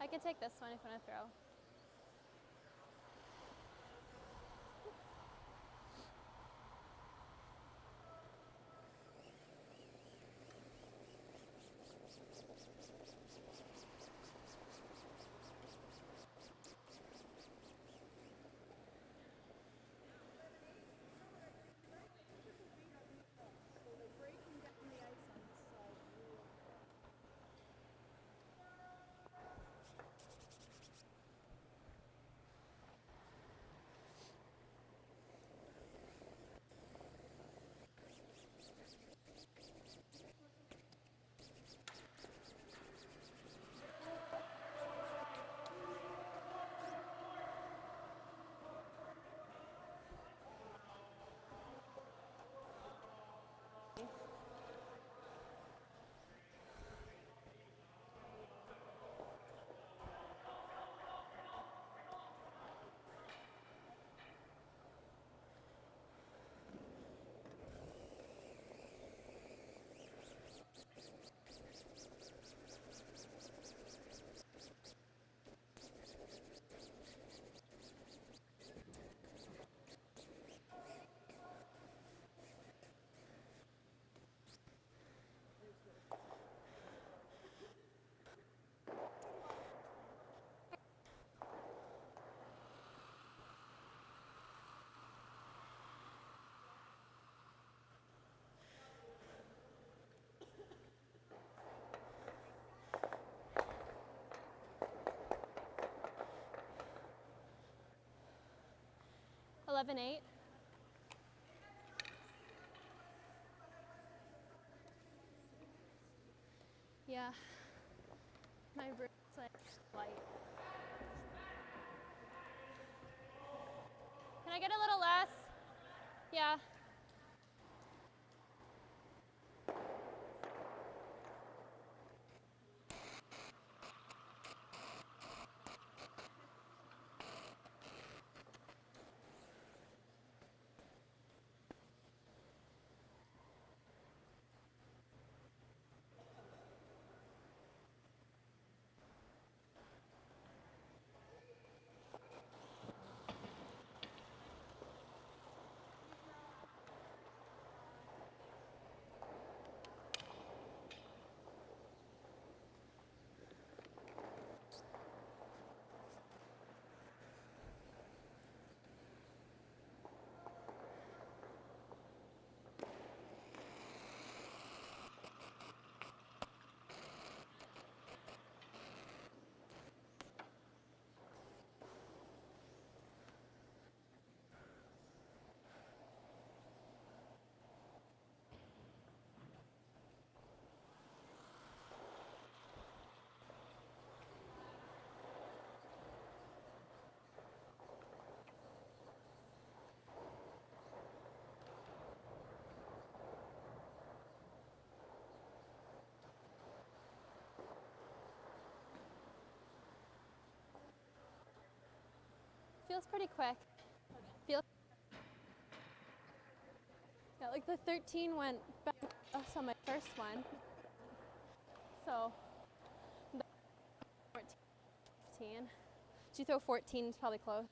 could take this one if you want to throw. $11.8. Yeah, my brain's like light. Can I get a little less? Yeah. Feels pretty quick. Feels yeah, like the 13 went back on my first one. So 14, 15. Did you throw 14? It's probably close.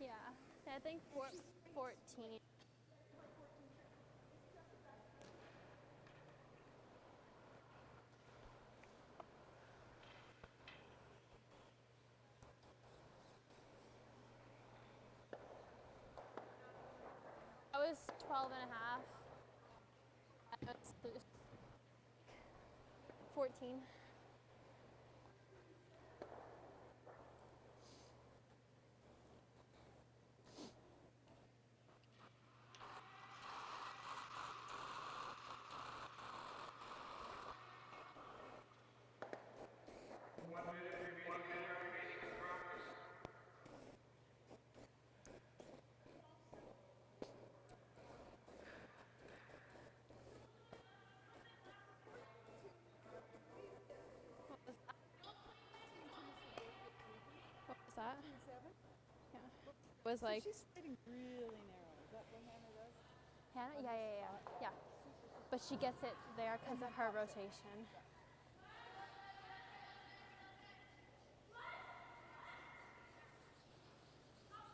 Yeah, so I think 14. I was 12 and a half. I was 14. that. 14.7? Yeah. It was like, she's sliding really narrow. Is that what Hannah does? Hannah? Yeah. But she gets it there because of her rotation.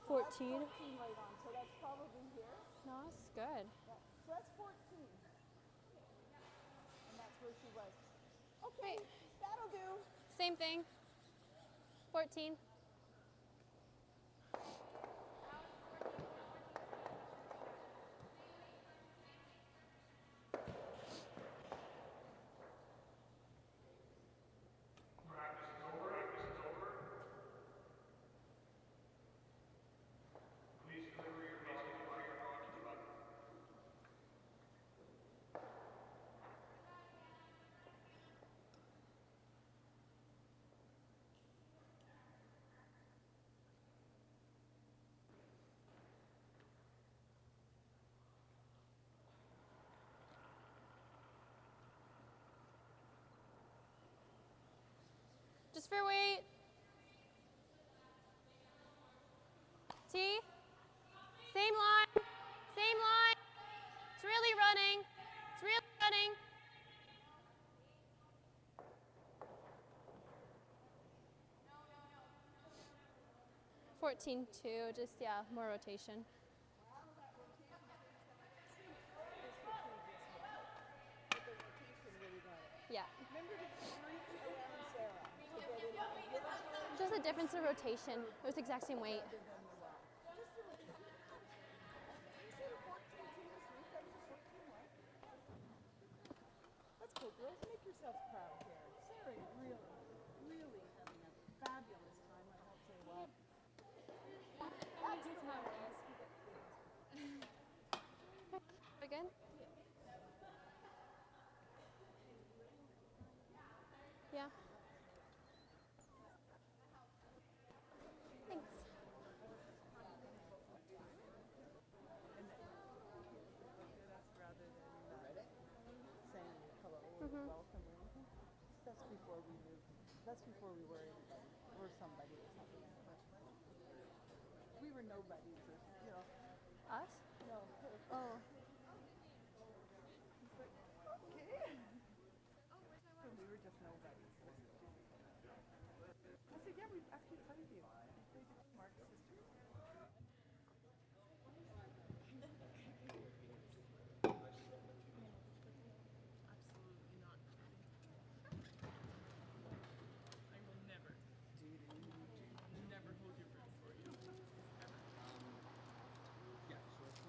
14. 14 right on, so that's probably here. No, that's good. Yeah. So that's 14. And that's where she was. Okay, Right. that'll do. Same thing. 14. Just for weight. T. Same line. Same line. It's really running. It's really running. No. 14-2, just, yeah, more rotation. Yeah. Remember to reach around Sarah to get it a little bit. Just a difference of rotation. It was the exact same weight. You said a 14 too this week. That was a 14, right? Let's go, girls. Make yourselves proud here. Sarah, really, really having a fabulous time. I won't say what. That's the one. Again? Yeah. Thanks. Rather than saying hello or welcome or anything. That's before we moved. That's before we were anybody or somebody or something. But we were nobodies or, you know. Us? No. Oh. Okay. So we were just nobodies. I said, yeah, we've actually played you. We played you, Mark's sister. Absolutely not. I will never never hold your breath for you. Ever. Yeah, so it's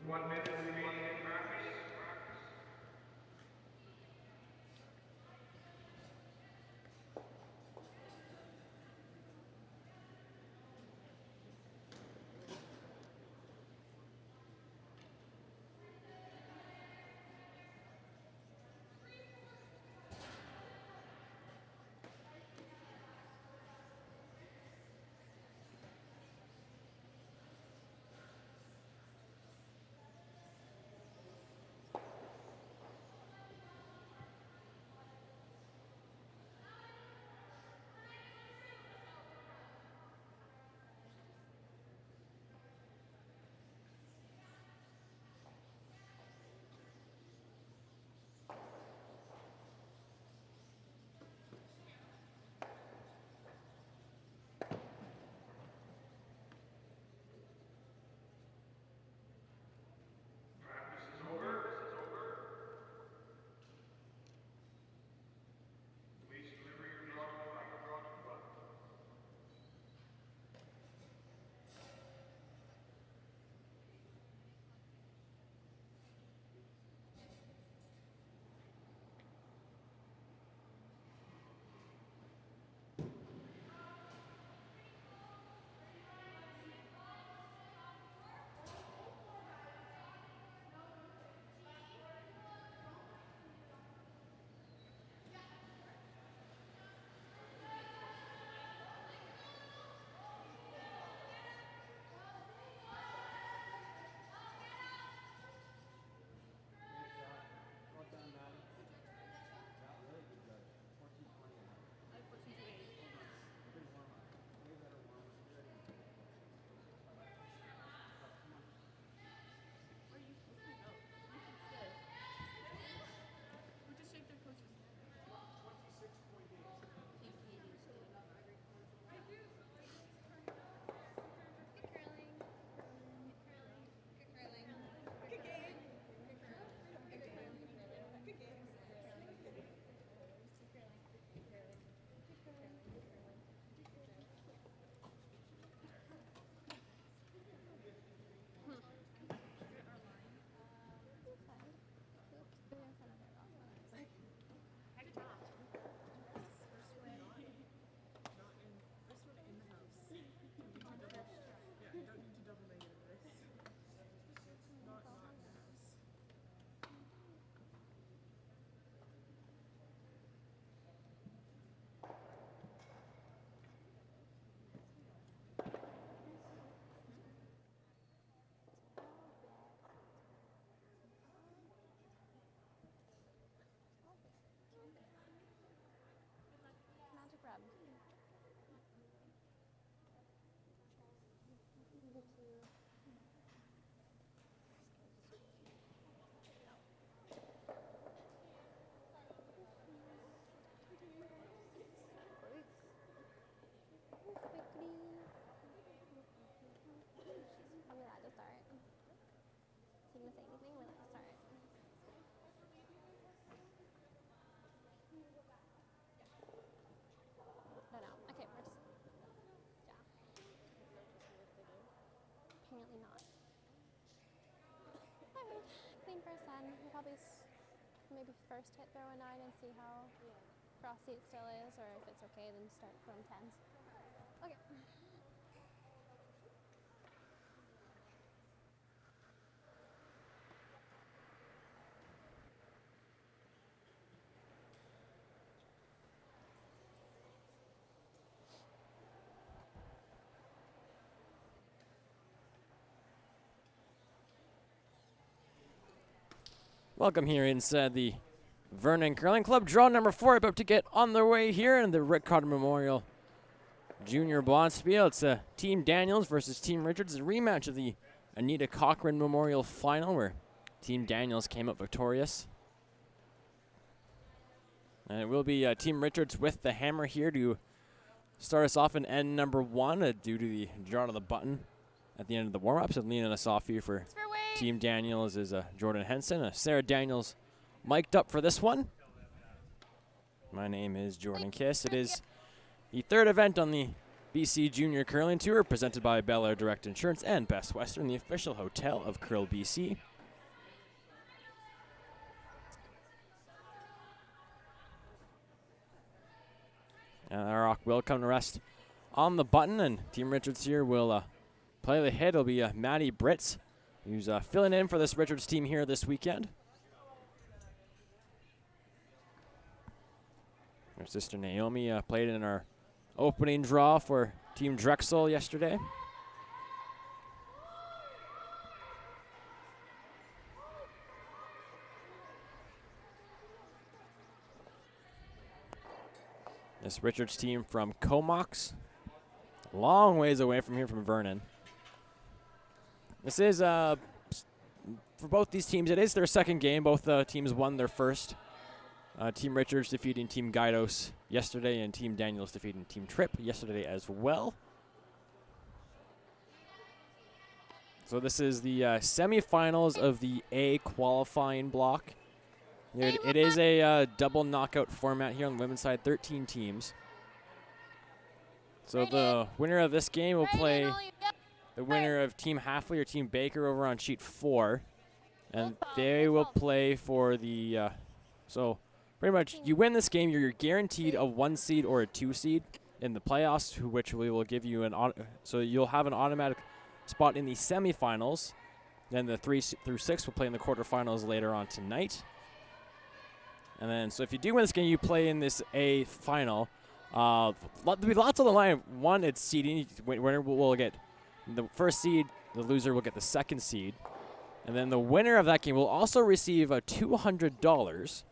1 minute remaining in practice. Practice is over. Please deliver your drug to the button. Just shake their coach's hand. Magic rub. Are we allowed to start? Is he gonna say anything? We're allowed to start. I don't know. Okay, we're just, yeah. Apparently not. Alright, clean first then. We'll probably maybe first hit throw a 9 and see how frosty it still is, or if it's okay, then start throwing 10s. Okay. Welcome here inside the Vernon Curling Club. Draw number 4 about to get on their way here in the Rick Cotter Memorial Junior Bonspiel. It's Team Daniels versus Team Richards. It's a rematch of the Anita Cochran Memorial Final where Team Daniels came up victorious. And it will be Team Richards with the hammer here to start us off in end number 1 due to the draw to the button at the end of the warm-ups. And leading us off here for Team Daniels is Jordan Henson. Sarah Daniels mic'd up for this one. My name is Jordan Kiss. It is the 3rd event on the BC Junior Curling Tour presented by Bel Air Direct Insurance and Best Western, the official hotel of Curl BC. And our rock will come to rest on the button, and Team Richards here will play the hit. It'll be Maddie Britz, who's filling in for this Richards team here this weekend. Her sister Naomi played in our opening draw for Team Drexel yesterday. This Richards team from Comox, long ways away from here from Vernon. This is, for both these teams, it is their second game. Both teams won their first. Team Richards defeating Team Guidos yesterday, and Team Daniels defeating Team Tripp yesterday as well. So this is the semifinals of the A qualifying block. It is a double knockout format here on the women's side, 13 teams. So the winner of this game will play the winner of Team Halfley or Team Baker over on sheet 4. And they will play for the, so pretty much you win this game, you're guaranteed a 1 seed or a 2 seed in the playoffs, which we will give you so you'll have an automatic spot in the semifinals. Then the 3 through 6 will play in the quarterfinals later on tonight. And then, so if you do win this game, you play in this A final. There'll be lots on the line. One, it's seeding. Winner will get the first seed. The loser will get the second seed. And then the winner of that game will also receive $200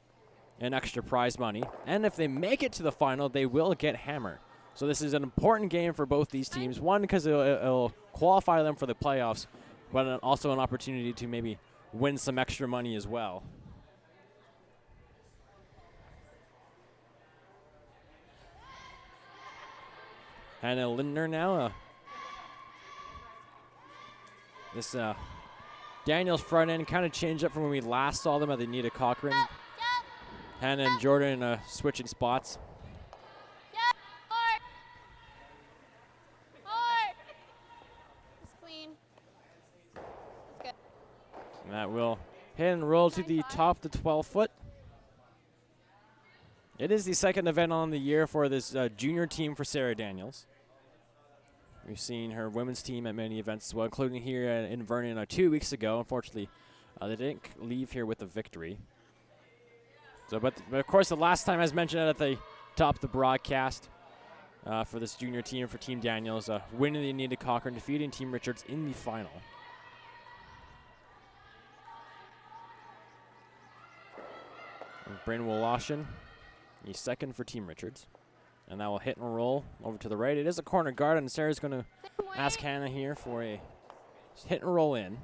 in extra prize money. And if they make it to the final, they will get hammer. So this is an important game for both these teams. One, because it'll qualify them for the playoffs, but also an opportunity to maybe win some extra money as well. Hannah Lindner now. This Daniels front end kind of changed up from when we last saw them at the Anita Cochran. Hannah and Jordan switching spots. It's clean. That's good. And that will hit and roll to the top of the 12-foot. It is the second event on the year for this junior team for Sarah Daniels. We've seen her women's team at many events as well, including here in Vernon 2 weeks ago. Unfortunately, they didn't leave here with a victory. So, but of course, the last time, as mentioned at the top of the broadcast, for this junior team for Team Daniels, winning the Anita Cochran, defeating Team Richards in the final. And Bryn Woloshin, the second for Team Richards. And that will hit and roll over to the right. It is a corner guard, and Sarah's going to ask Hannah here for a hit and roll in.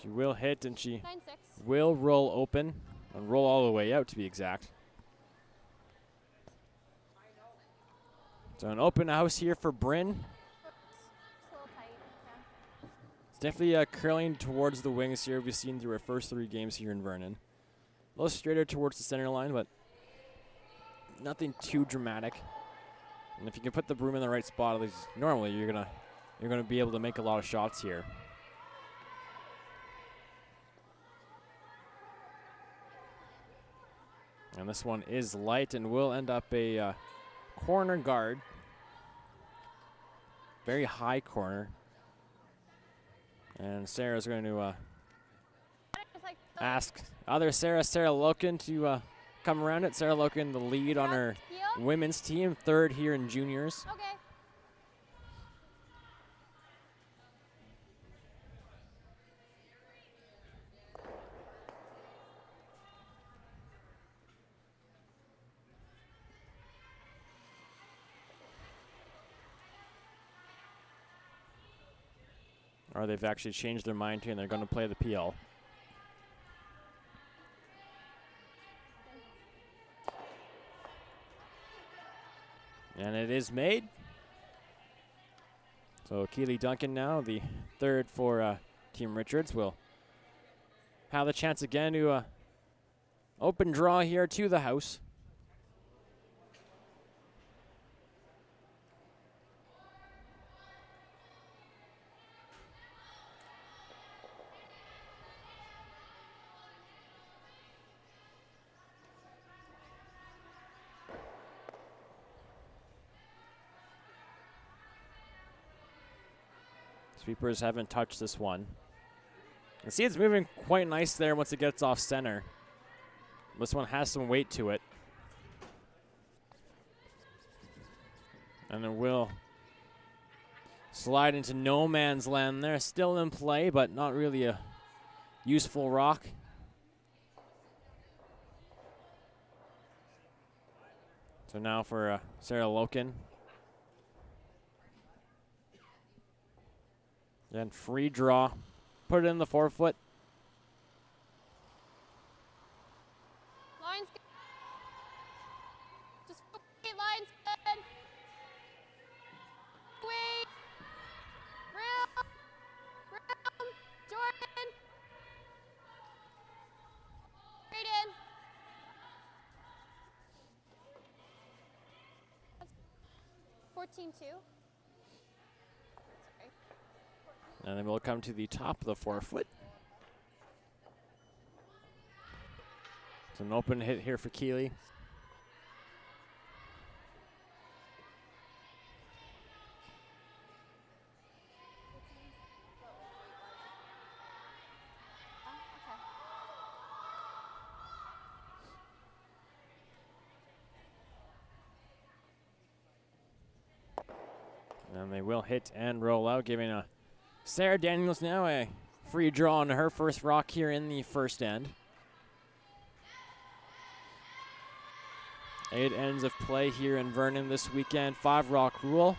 She will hit, and she 9-6. will roll open and roll all the way out, to be exact. So an open house here for Bryn. It's a little tight. Yeah. It's definitely curling towards the wings here. We've seen through our first 3 games here in Vernon. A little straighter towards the center line, but nothing too dramatic. And if you can put the broom in the right spot, at least normally you're gonna be able to make a lot of shots here. And this one is light and will end up a corner guard. Very high corner. And Sarah's going to ask other Sarah Loken, to come around it. Sarah Loken, the lead on her women's team, 3rd here in juniors. Okay. Or they've actually changed their mind here, and they're going to play the PL. And it is made. So Keely Duncan now, the third for Team Richards, will have the chance again to open draw here to the house. Sweepers haven't touched this one. You see it's moving quite nice there once it gets off center. This one has some weight to it. And it will slide into no man's land there. Still in play, but not really a useful rock. So now for Sarah Loken. Then free draw. Put it in the forefoot. Line's good. Just wait, line's good. Wait. Room. Jordan. Brayden. That's 14-2. And then we'll come to the top of the forefoot. It's an open hit here for Keeley. And they will hit and roll out, giving Sarah Daniels now a free draw on her first rock here in the first end. 8 ends of play here in Vernon this weekend. 5 rock rule.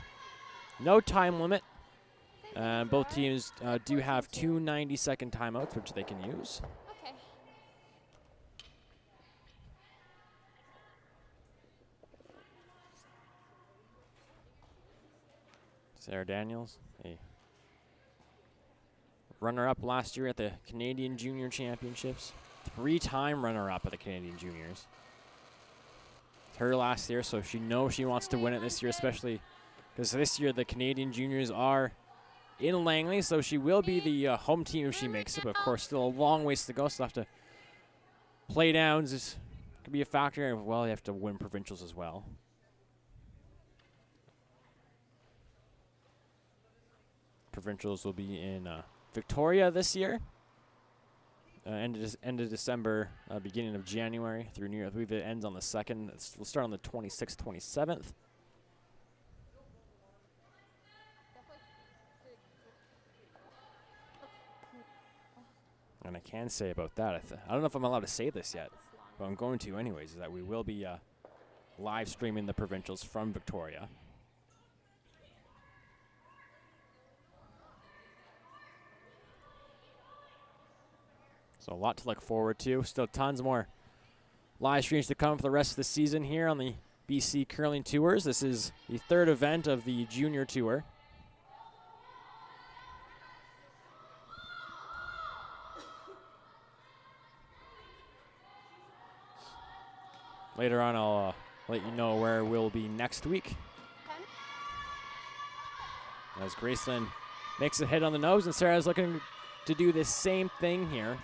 No time limit. Both teams do have 2 90-second timeouts, which they can use. Okay. Sarah Daniels, a runner-up last year at the Canadian Junior Championships. 3-time runner-up at the Canadian Juniors. It's her last year, so she knows she wants to win it this year, especially because this year the Canadian Juniors are in Langley, so she will be the home team if she makes it. But of course, still a long ways to go. Still have to play downs. This could be a factor. Well, you have to win provincials as well. Provincials will be in Victoria this year. End of December, beginning of January through New Year. I believe it ends on the 2nd. We'll start on the 26th, 27th. And I can say about that, I don't know if I'm allowed to say this yet, but I'm going to anyways, is that we will be live streaming the provincials from Victoria. So a lot to look forward to. Still tons more live streams to come for the rest of the season here on the BC Curling Tours. This is the 3rd event of the Junior Tour. Later on, I'll let you know where we'll be next week. As Graceland makes a hit on the nose, and Sarah's looking to do the same thing here.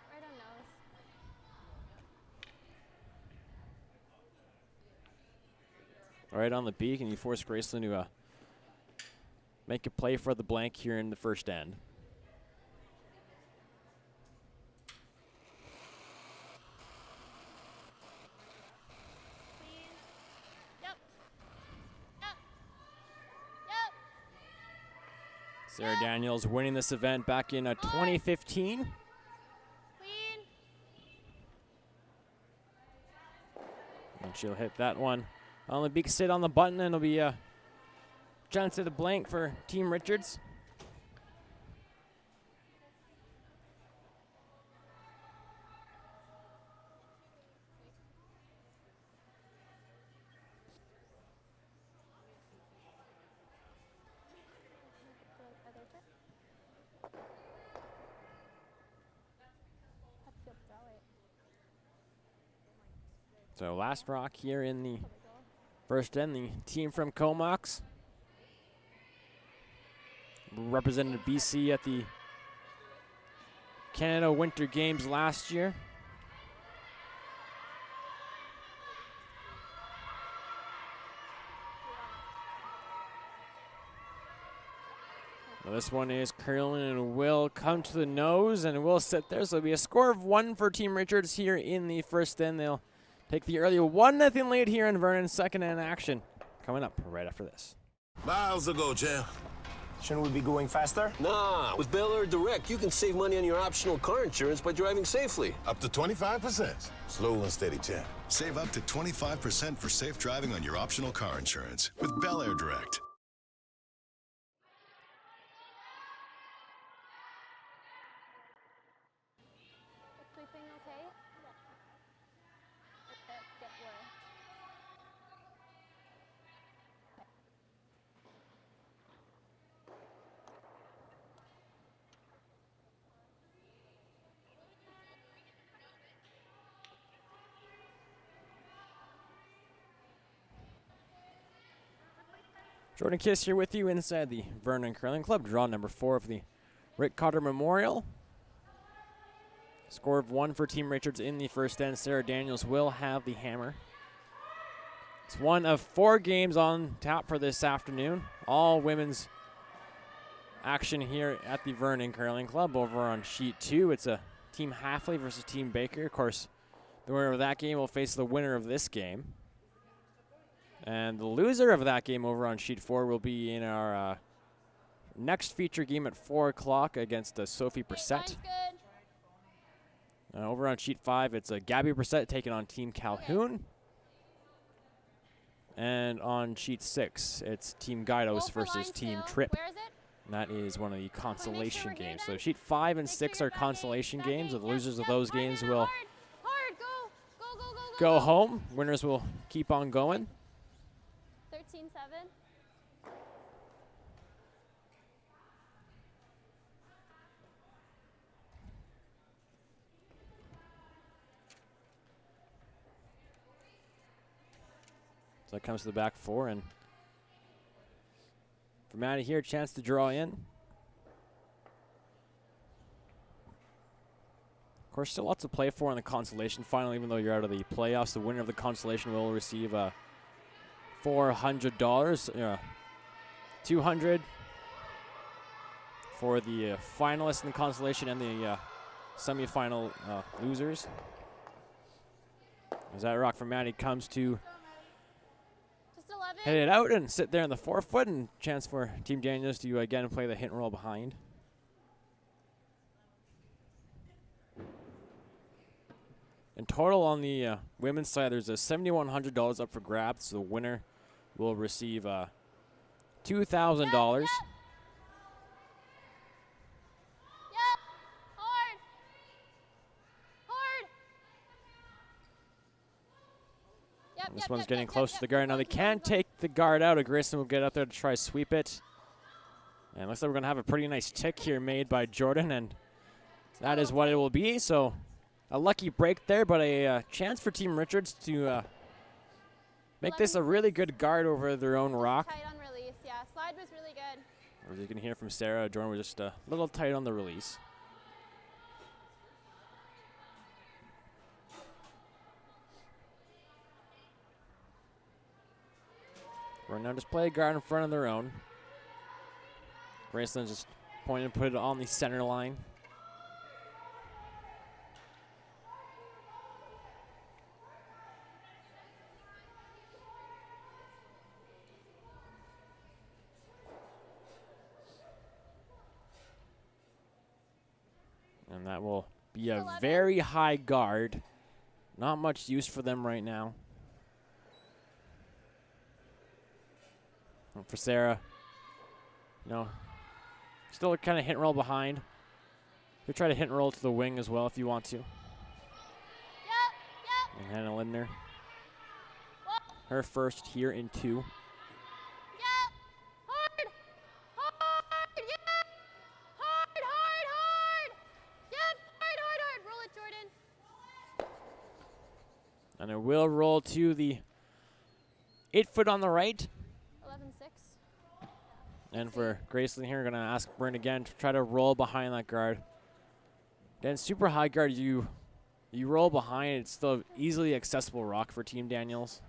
Right on nose. Right on the beak, and you force Graceland to make a play for the blank here in the first end. Yep. Sarah Daniels winning this event back in 2015. Clean. And she'll hit that one on the beak, sit on the button, and it'll be a chance to the blank for Team Richards. So last rock here in the first end, the team from Comox represented BC at the Canada Winter Games last year. Well, this one is curling and will come to the nose and will sit there. So it'll be a score of 1 for Team Richards here in the first end. They'll take the early 1-0 lead here in Vernon. Second end action coming up right after this. Miles ago, champ. Shouldn't we be going faster? Nah, with Bel Air Direct, you can save money on your optional car insurance by driving safely. Up to 25%. Slow and steady, champ. Save up to 25% for safe driving on your optional car insurance with Bel Air Direct. Sleeping okay? Get work. Jordan Kiss here with you inside the Vernon Curling Club. Draw number 4 of the Rick Cotter Memorial. Score of 1 for Team Richards in the first end. Sarah Daniels will have the hammer. It's one of 4 games on tap for this afternoon. All women's action here at the Vernon Curling Club. Over on sheet 2, it's a Team Halfley versus Team Baker. Of course, the winner of that game will face the winner of this game. And the loser of that game over on sheet 4 will be in our next feature game at 4 o'clock against Sophie Brissett. Over on sheet 5, it's Gabby Brissett taking on Team Calhoun. And on sheet 6, it's Team Guidos versus Team Tripp. Where is it? And that is one of the consolation games. So sheet 5 and 6 are consolation games. The losers of those games will go home. Winners will keep on going. 13-7. So that comes to the back 4, and for Maddie here, chance to draw in. Of course, still lots to play for in the consolation final, even though you're out of the playoffs. The winner of the consolation will receive $400, $200 for the finalists in the consolation and the semifinal losers. As that rock from Maddie comes to head it out and sit there in the forefoot, and chance for Team Daniels to again play the hit and roll behind. In total on the women's side, there's a $7,100 up for grabs. So the winner will receive $2,000. This one's getting close to the guard. Now they can't take the guard out. Grissom will get up there to try to sweep it. And looks like we're going to have a pretty nice tick here made by Jordan, and that is what it will be. So a lucky break there, but a chance for Team Richards to make this a really good guard over their own rock. Tight on release, yeah. Slide was really good. As you can hear from Sarah, Jordan was just a little tight on the release. We're now just play a guard in front of their own. Graceland just pointed and put it on the center line. And that will be a very high guard. Not much use for them right now. And for Sarah, still kind of hit and roll behind. You try to hit and roll to the wing as well if you want to. Yep. And Hannah Lindner. Her first here in 2. Yep. Hard. Yep. Hard. Yep. Hard. Roll it, Jordan. And it will roll to the 8-foot on the right. 11-6. And for Graceland here, going to ask Bryn again to try to roll behind that guard. Again, super high guard, you roll behind, it's still easily accessible rock for Team Daniels.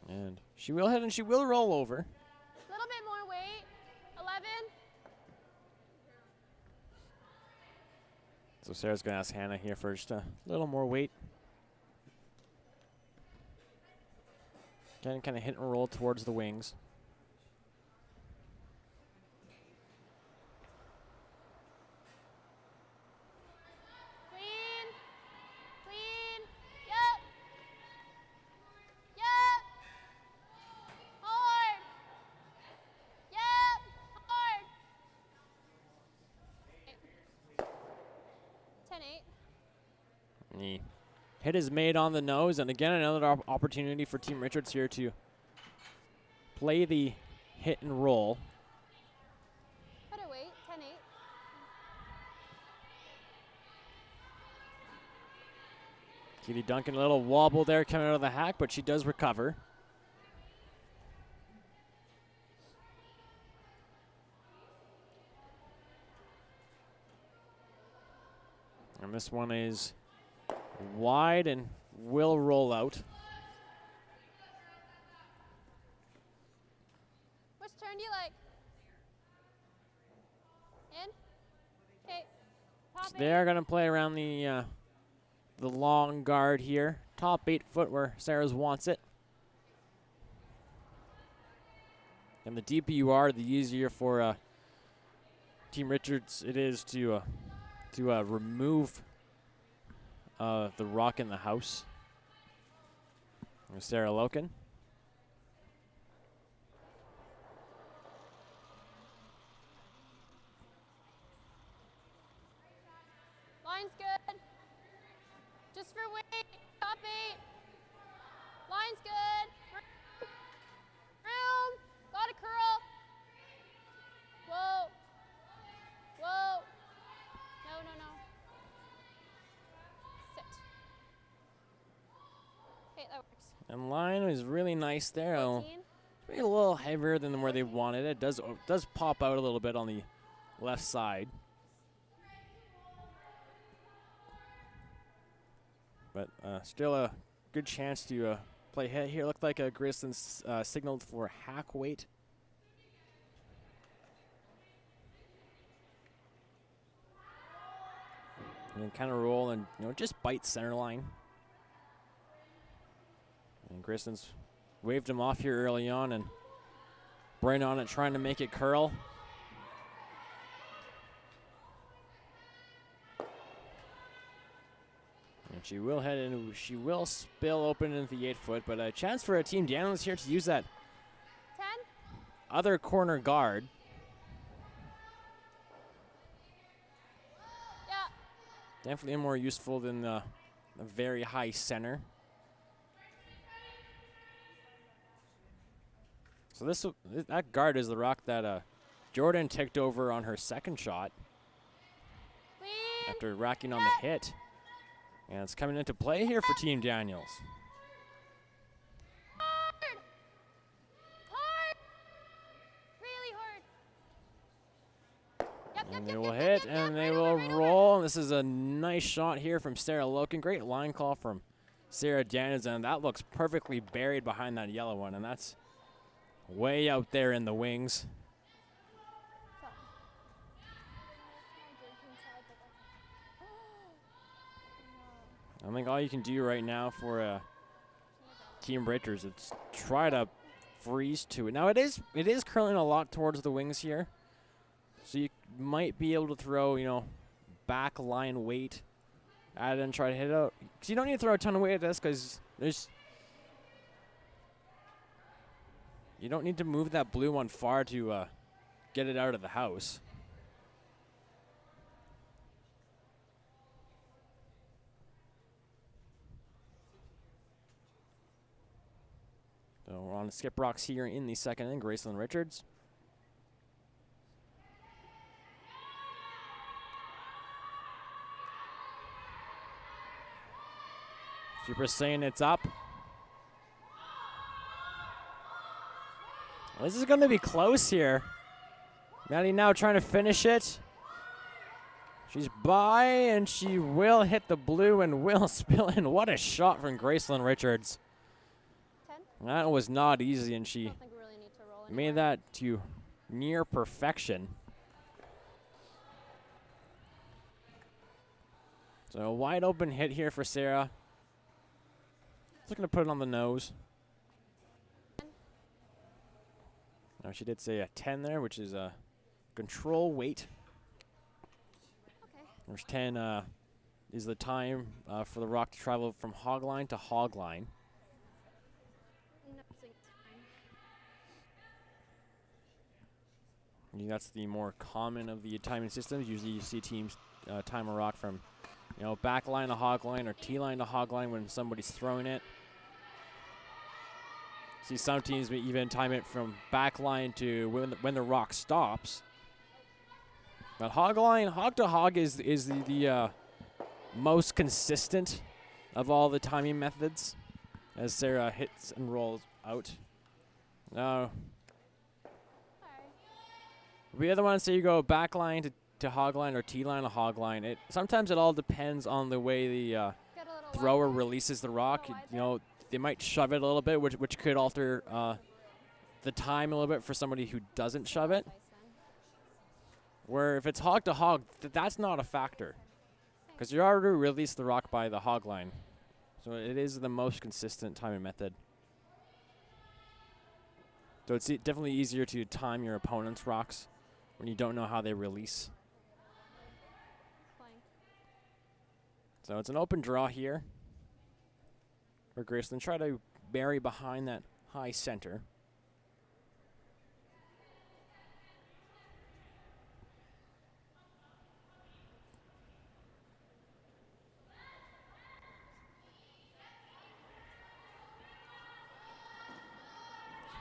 And she will hit and she will roll over. A little bit more weight. 11. So Sarah's going to ask Hannah here for just a little more weight. Again, kind of hit and roll towards the wings. Clean. Clean. Yep. Yep. Hard. Yep. Hard. 10-8. The hit is made on the nose, and again, another opportunity for Team Richards here to play the hit and roll. Better weight. 10-8. Katie Duncan, a little wobble there coming out of the hack, but she does recover. And this one is wide and will roll out. Which turn do you like? In? Okay. Top So they are going to play around the long guard here. Top 8-foot where Sarah's wants it. And the deeper you are, the easier for Team Richards it is to remove the rock in the house. There's Sarah Loken. Line's good. Just for weight. Top 8. Line's good. Room. Got a curl. Whoa. Whoa. No. Sit. Okay, that works. And line is really nice there. 14. Maybe a little heavier than where they wanted it. It does pop out a little bit on the left side. But still a good chance to play hit here. Looked like Graceland's signaled for hack weight. And then kind of roll and just bite center line. And Graceland's waved him off here early on, and Bryn on it trying to make it curl. And she will head in. She will spill open into the 8-foot, but a chance for a Team Daniels here to use that 10. other corner guard. Yeah. Definitely more useful than the very high center. So that guard is the rock that Jordan ticked over on her second shot Clean. after racking on the hit. And it's coming into play here for Team Daniels. Hard. Hard. Really hard. Yep, And yep, they yep, will yep, hit, yep, and yep, they right will over, right over. roll. And this is a nice shot here from Sarah Loken. Great line call from Sarah Daniels, and that looks perfectly buried behind that yellow one, and that's way out there in the wings. I think all you can do right now for Team Richards is try to freeze to it. Now it is curling a lot towards the wings here, so you might be able to throw back line weight at it and try to hit it out. Because you don't need to throw a ton of weight at this because you don't need to move that blue one far to get it out of the house. on skip rocks here in the second inning, Graceland Richards. Super saying it's up. Well, this is going to be close here. Maddie now trying to finish it. She's by, and she will hit the blue and will spill in. What a shot from Graceland Richards. 10? That was not easy, and I she don't think we really need to roll made anymore. that to near perfection. So a wide open hit here for Sarah. Looking to put it on the nose. Now she did say a 10 there, which is a control weight. Okay. There's 10 is the time for the rock to travel from hog line to hog line. No, so it's fine. I think that's the more common of the timing systems. Usually you see teams time a rock from, back line to hog line or T line to hog line when somebody's throwing it. See some teams may even time it from back line to when the rock stops. But hog to hog is the most consistent of all the timing methods as Sarah hits and rolls out. Now, the other one, say you go back line to hog line or T line to hog line. Sometimes it all depends on the way the thrower releases the rock. They might shove it a little bit, which could alter the time a little bit for somebody who doesn't shove it. Where if it's hog to hog, that's not a factor, because you already released the rock by the hog line. So it is the most consistent timing method. So it's definitely easier to time your opponent's rocks when you don't know how they release. Blank. So it's an open draw here. For Graceland, try to bury behind that high center.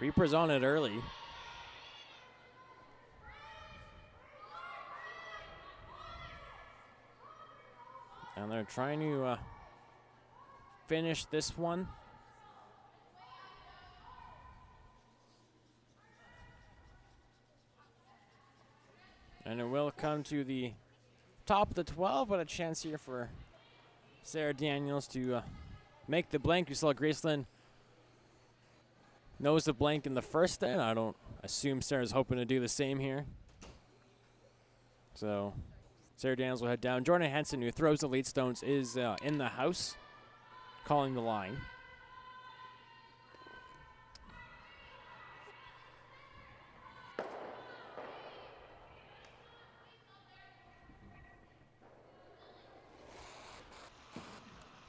Reaper's on it early. And they're trying to finish this one. And it will come to the top of the 12, but a chance here for Sarah Daniels to make the blank. You saw Graceland nose the blank in the first inning. I don't assume Sarah's hoping to do the same here. So Sarah Daniels will head down. Jordan Henson, who throws the lead stones, is in the house, calling the line.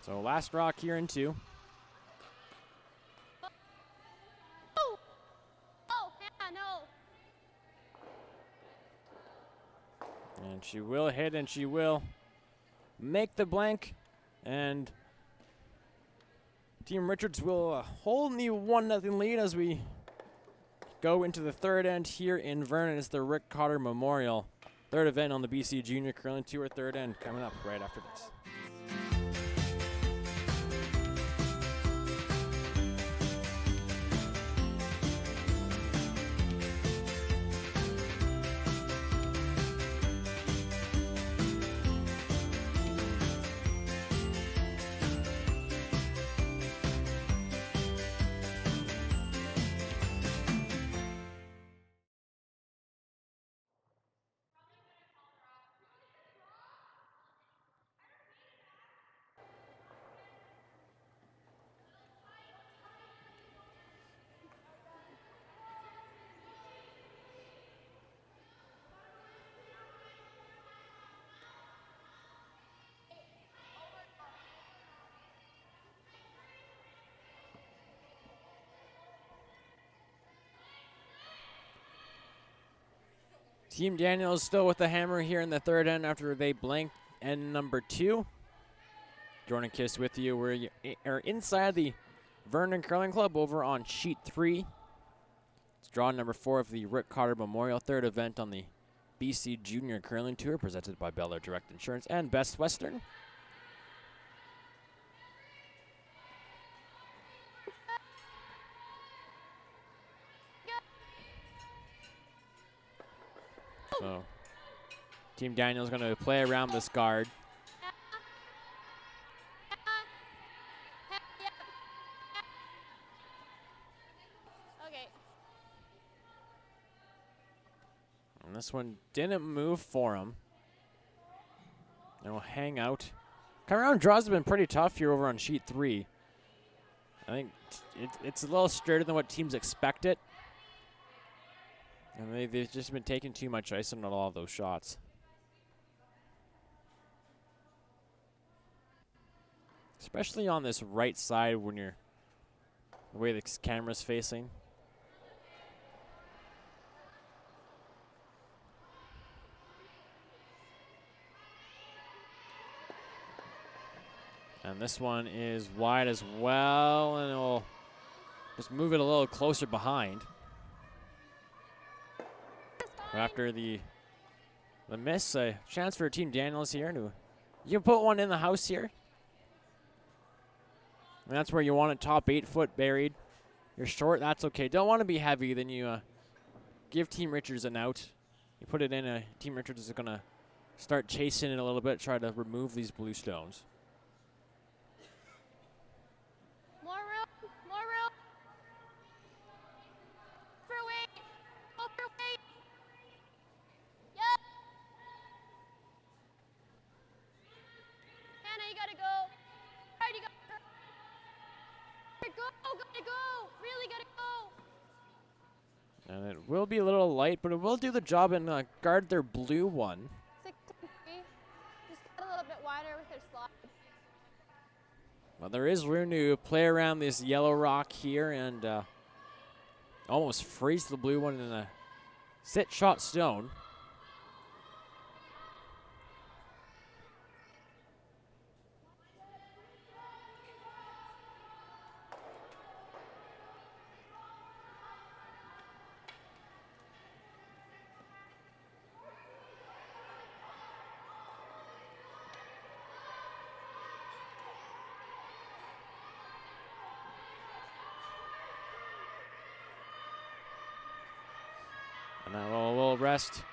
So last rock here in 2. And she will hit, and she will make the blank. And Team Richards will hold the 1-0 lead as we go into the third end here in Vernon. It's the Rick Cotter Memorial. Third event on the BC Junior Curling Tour. Third end coming up right after this. Team Daniels still with the hammer here in the third end after they blanked end number 2. Jordan Kiss with you. We are inside the Vernon Curling Club over on sheet 3. It's draw number 4 of the Rick Cotter Memorial, third event on the BC Junior Curling Tour, presented by Bel Air Direct Insurance and Best Western. So, Team Daniel's going to play around this guard. Okay. And this one didn't move for him. And we'll hang out. Come around draws have been pretty tough here over on sheet 3. I think it's a little straighter than what teams expected. And they've just been taking too much ice on a lot of those shots. Especially on this right side when you're the way the camera's facing. And this one is wide as well, and it'll just move it a little closer behind. After the miss, a chance for Team Daniels here. You can put one in the house here. And that's where you want it top 8 foot buried. You're short, that's okay. Don't want to be heavy, then you give Team Richards an out. You put it in, Team Richards is going to start chasing it a little bit, try to remove these blue stones. More room. More room. For weight. Go for weight. Yep. Hannah, you gotta go. Alright, you gotta go. Gotta go. Really gotta go. And it will be a little light, but it will do the job and guard their blue one. 6-3. Just get a little bit wider with their slot. Well, there is room to play around this yellow rock here and almost freeze the blue one in a sit shot stone. And that will rest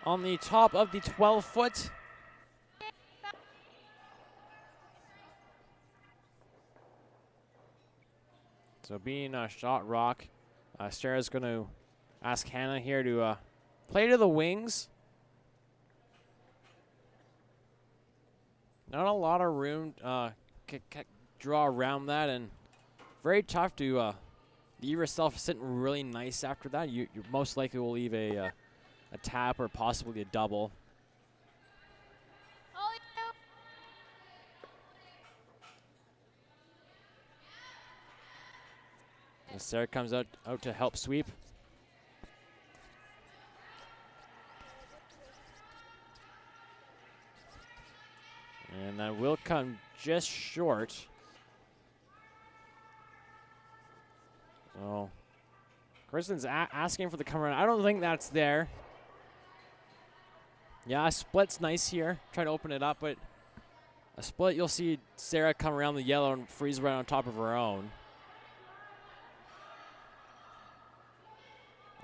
on the top of the 12 foot. So being a shot rock, Sarah's going to ask Hannah here to play to the wings. Not a lot of room draw around that, and very tough to leave yourself sitting really nice after that. You most likely will leave a tap or possibly a double. And Sarah comes out to help sweep. And that will come just short. So, Kristen's asking for the come around. I don't think that's there. Yeah, a split's nice here. Try to open it up, but a split, you'll see Sarah come around the yellow and freeze right on top of her own.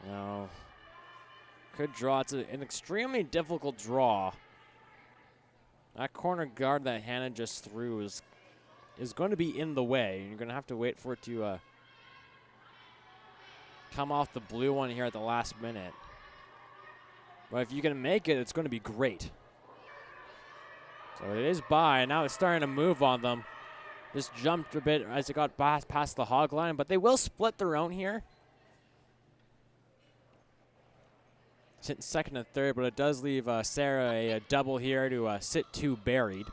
No. Could draw. It's an extremely difficult draw. That corner guard that Hannah just threw is going to be in the way. You're going to have to wait for it to come off the blue one here at the last minute. But if you can make it, it's going to be great. So it is by, and now it's starting to move on them. Just jumped a bit as it got past the hog line, but they will split their own here. Sitting second and third, but it does leave Sarah a double here to sit 2 buried.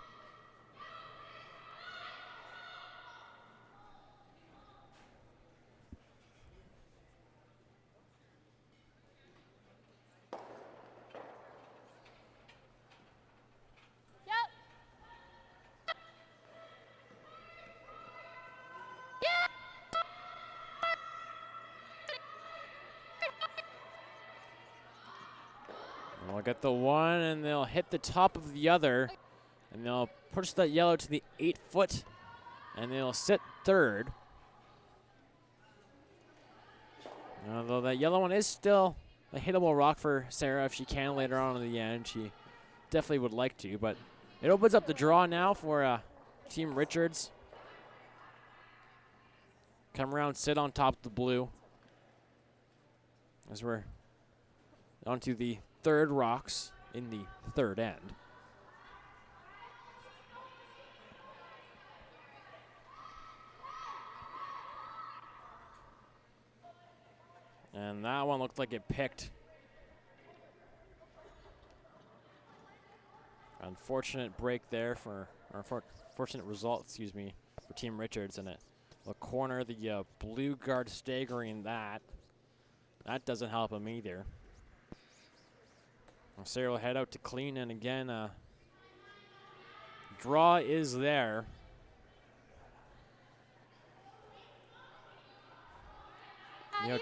They'll get the one, and they'll hit the top of the other, and they'll push that yellow to the 8-foot, and they'll sit third. Although that yellow one is still a hittable rock for Sarah if she can later on in the end. She definitely would like to, but it opens up the draw now for Team Richards. Come around, sit on top of the blue. As we're onto the third rocks in the third end. And that one looked like it picked. Unfortunate break there or fortunate result, excuse me, for Team Richards, and it will corner the blue guard staggering that. That doesn't help him either. Sarah will head out to clean, and again, draw is there.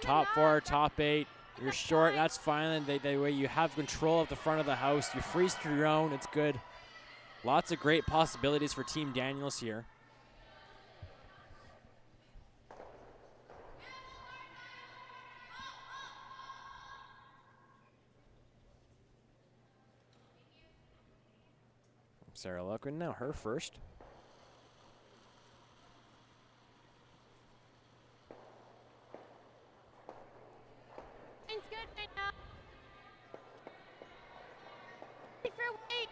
Top 4, top 8. You're short, that's fine. They way you have control of the front of the house. You freeze through your own, it's good. Lots of great possibilities for Team Daniels here. Sarah Luckman now, her first. It's good right now. Wait for weight.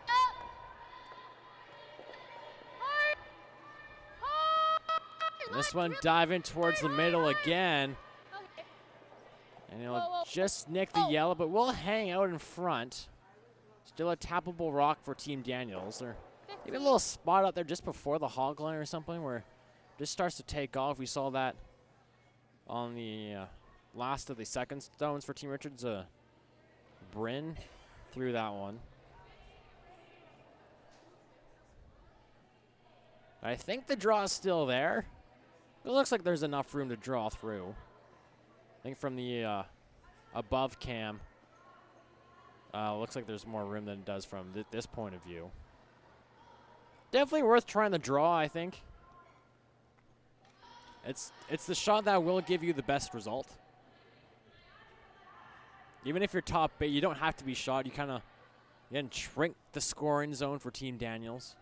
Up. Hard. Hard. This one diving towards the middle again. Okay. And he'll Whoa. just nick the yellow, but we'll hang out in front. Still a tappable rock for Team Daniels. Or even a little spot out there just before the hog line or something where it just starts to take off. We saw that on the last of the second stones for Team Richards. Bryn threw that one. I think the draw is still there. It looks like there's enough room to draw through. I think from the above cam, looks like there's more room than it does from this point of view. Definitely worth trying the draw, I think. It's the shot that will give you the best result. Even if you're top 8, you don't have to be shot. You kind of, again, shrink the scoring zone for Team Daniels.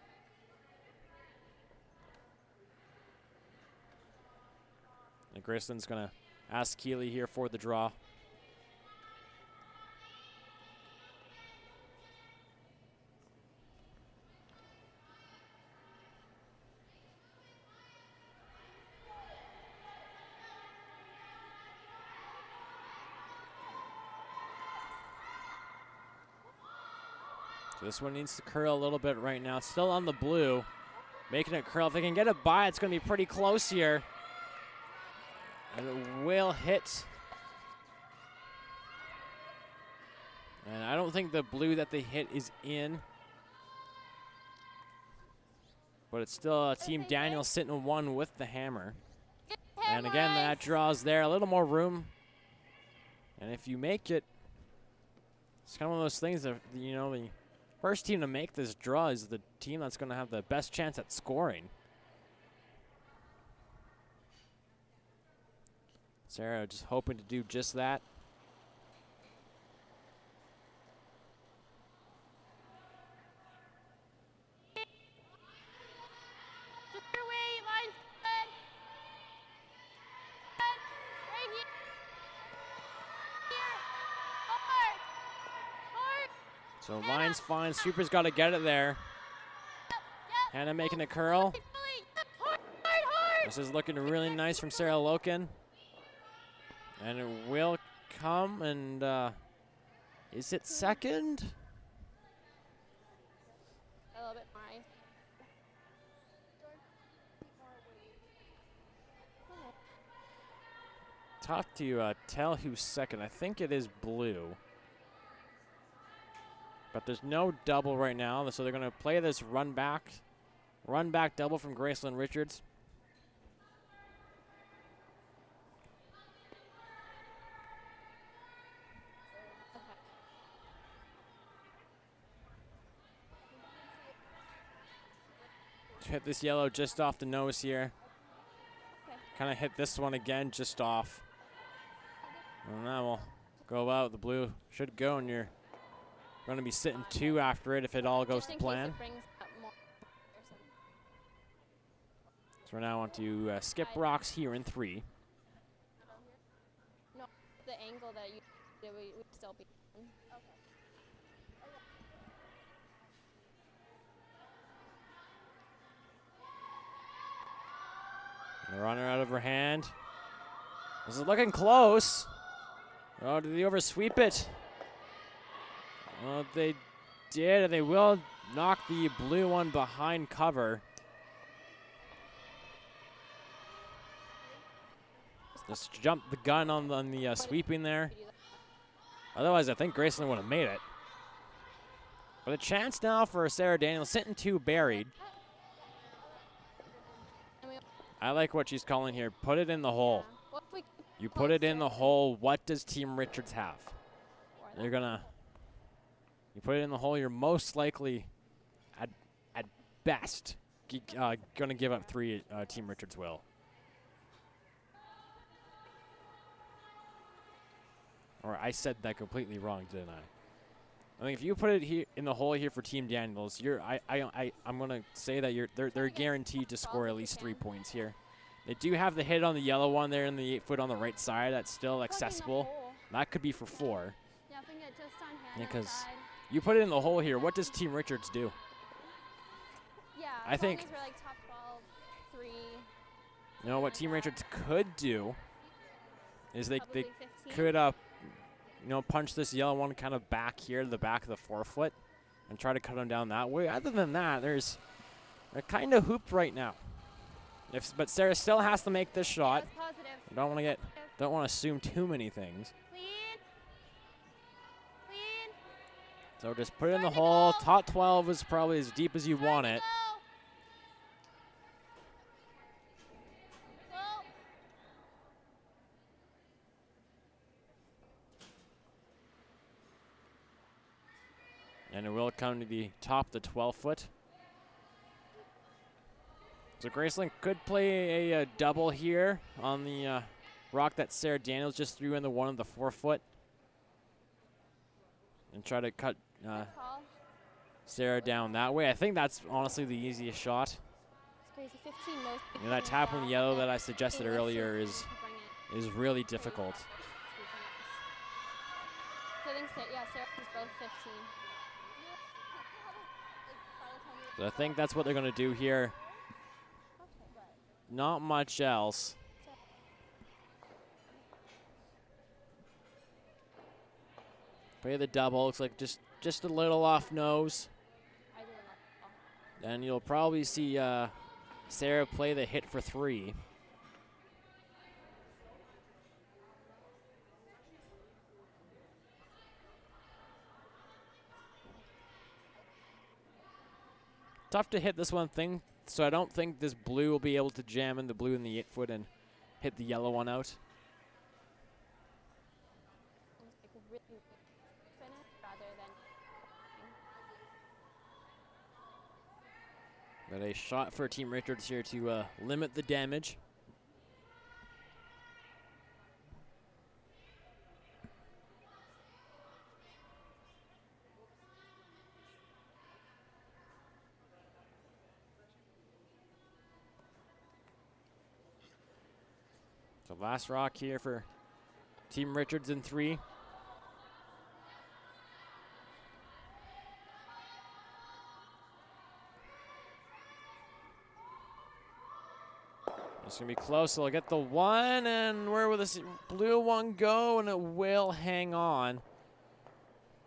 And Graceland's going to ask Keeley here for the draw. So this one needs to curl a little bit right now. It's still on the blue, making it curl. If they can get it by, it's going to be pretty close here. And it will hit. And I don't think the blue that they hit is in. But it's still Team Daniel sitting one with the hammer. And again, that draws there. A little more room. And if you make it, it's kind of one of those things that, the first team to make this draw is the team that's going to have the best chance at scoring. Sarah just hoping to do just that. So line's fine. Super's got to get it there. Hannah making a curl. This is looking really nice from Sarah Loken. And it will come, and is it second? A little bit more ice. Tough to tell who's second. I think it is blue. But there's no double right now, so they're going to play this run back double from Graceland Richards. Okay. Hit this yellow just off the nose here. Okay. Kind of hit this one again just off. And that will go out. The blue should go, and you're going to be sitting 2 after it if it all goes Just to in case plan. it brings up more or something. So we're now on to skip rocks here in 3. No, the angle that you did, we'd still be on. The runner out of her hand. This is looking close. Oh, did they oversweep it? Well, they did, and they will knock the blue one behind cover. Just jumped the gun on the sweeping there. Otherwise, I think Graceland would have made it. But a chance now for Sarah Daniels, sitting 2 buried. I like what she's calling here. Put it in the hole. Yeah. What if we You put it in the hole. What does Team Richards have? They're gonna. You put it in the hole. You're most likely, at best, gonna give up 3. Team Richards will. Or I said that completely wrong, didn't I? I mean, if you put it here in the hole here for Team Daniels, I'm gonna say that they're guaranteed to score at least 3 points here. They do have the hit on the yellow one there in the 8-foot on the right side. That's still accessible. That could be for 4. Yeah, I think it just on hand Because side. you put it in the hole here. What does Team Richards do? Yeah, I think- as long as we're like top 12, 3. You know what Team Richards could do is they Probably 15. could punch this yellow one kind of back here to the back of the 4-foot and try to cut them down that way. Other than that, they're kind of hooped right now. But Sarah still has to make this shot. That's positive. You don't want to assume too many things. Clean. Clean. So just put it in the Trying to hole. go. Top 12 is probably as deep as you want it. Go. And it will come to the top of the 12-foot. So Graceland could play a double here on the rock that Sarah Daniels just threw in the one of the 4-foot. And try to cut Sarah down that way. I think that's honestly the easiest shot. It's crazy. 15 most. You know, that tap on the yellow that I suggested earlier is really difficult. So I think Sarah was both 15. So I think that's what they're going to do here. Not much else. Play the double. Looks like just a little off nose. And you'll probably see Sarah play the hit for 3. Tough to hit this one thing, so I don't think this blue will be able to jam in the blue in the 8-foot and hit the yellow one out. But a shot for Team Richards here to limit the damage. So last rock here for Team Richards in 3. It's going to be close. So they'll get the 1, and where will this blue one go? And it will hang on.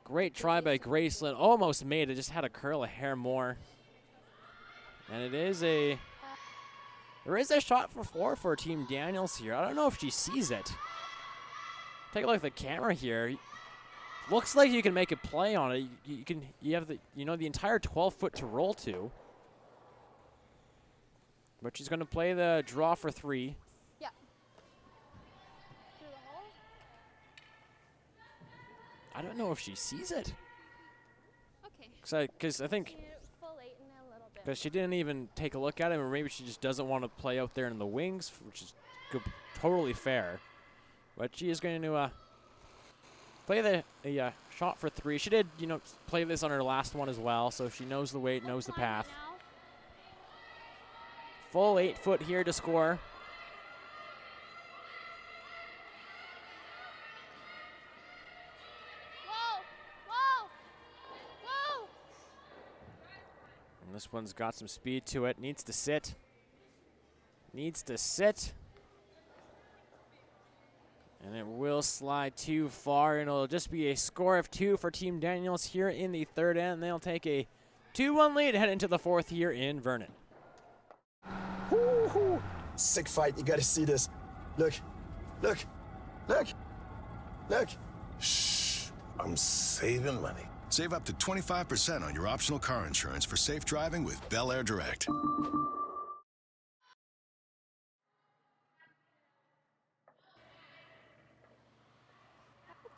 Great try by Graceland. Almost made it. Just had to curl a hair more. And it is a... There is a shot for 4 for Team Daniels here. I don't know if she sees it. Take a look at the camera here. Looks like you can make a play on it. You have the the entire 12-foot to roll to. But she's going to play the draw for 3. Yeah. Through the hole? I don't know if she sees it. Okay. Because I think Full 8 and a little Because she didn't even take a look at him, or maybe she just doesn't want to play out there in the wings, which is totally fair. But she is going to play the shot for 3. She did, play this on her last one as well, so she knows the weight, knows the path. Full 8 foot here to score. And this one's got some speed to it. Needs to sit. Needs to sit. And it will slide too far, and it'll just be a score of 2 for Team Daniels here in the third end. They'll take a 2-1 lead head into the fourth here in Vernon. Woo-hoo. Sick fight. You got to see this. Look. Look. Look. Look. Shh. I'm saving money. Save up to 25% on your optional car insurance for safe driving with Bel Air Direct.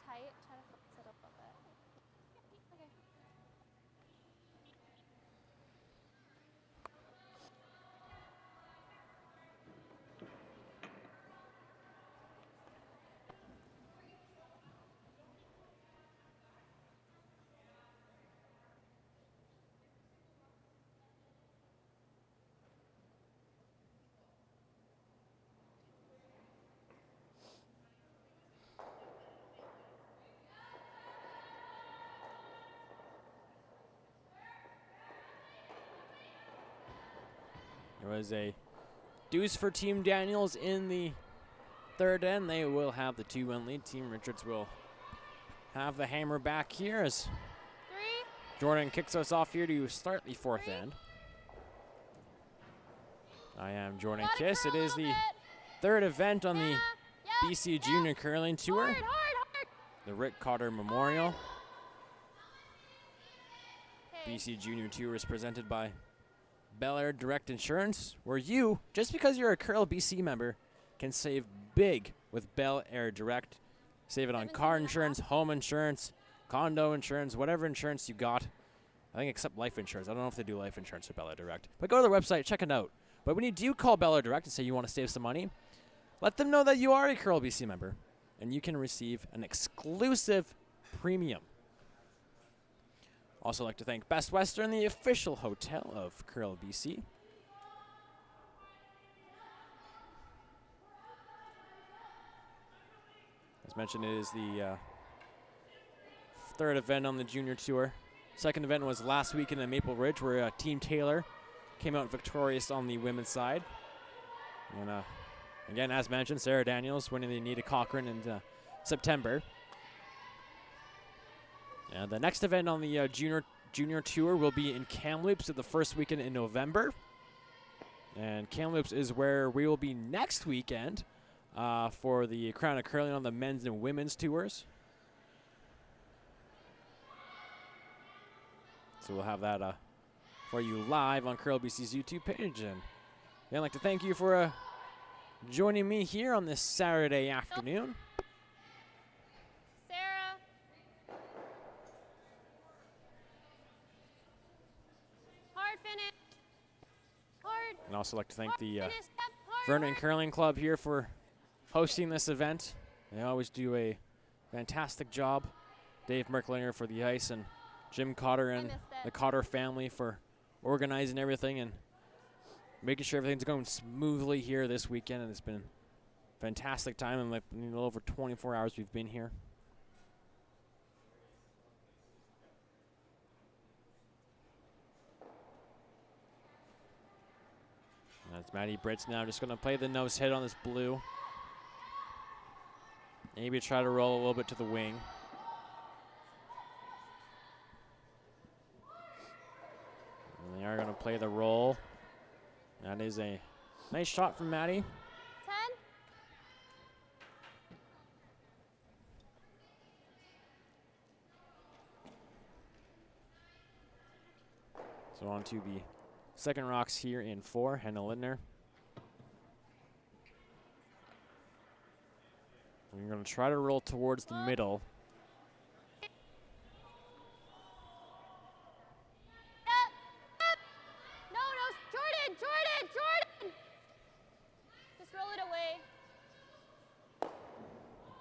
Tight. Try to flex it up a bit. Okay. There was a deuce for Team Daniels in the third end. They will have the 2-1 lead. Team Richards will have the hammer back here as Jordan kicks us off here to start the fourth end. I am Jordan Kiss. It is the third event on the BC Junior Curling Tour, the Rick Cotter Memorial. BC Junior Tour is presented by Bel Air Direct Insurance, where you, just because you're a Curl BC member, can save big with Bel Air Direct. Save it on car insurance, home insurance, condo insurance, whatever insurance you got. I think except life insurance. I don't know if they do life insurance with Bel Air Direct. But go to their website, check it out. But when you do call Bel Air Direct and say you want to save some money, let them know that you are a Curl BC member, and you can receive an exclusive premium. Also like to thank Best Western, the official hotel of Curl BC. As mentioned, it is the third event on the Junior Tour. Second event was last weekend in Maple Ridge, where Team Taylor came out victorious on the women's side. And again, as mentioned, Sarah Daniels winning the Anita Cochran in September. And the next event on the junior Tour will be in Kamloops at the first weekend in November. And Kamloops is where we will be next weekend for the Crown of Curling on the men's and women's tours. So we'll have that for you live on Curl BC's YouTube page. And I'd like to thank you for joining me here on this Saturday afternoon. And also like to thank the Vernon Curling Club here for hosting this event. They always do a fantastic job. Dave Merklinger for the ice, and Jim Cotter and the Cotter family for organizing everything and making sure everything's going smoothly here this weekend. And it's been a fantastic time, and like a little over 24 hours we've been here. That's Maddie Britz now just going to play the nose hit on this blue. Maybe try to roll a little bit to the wing. And they are going to play the roll. That is a nice shot from Maddie. 10. So on to the second rocks here in 4, Hannah Lindner. We're going to try to roll towards the middle.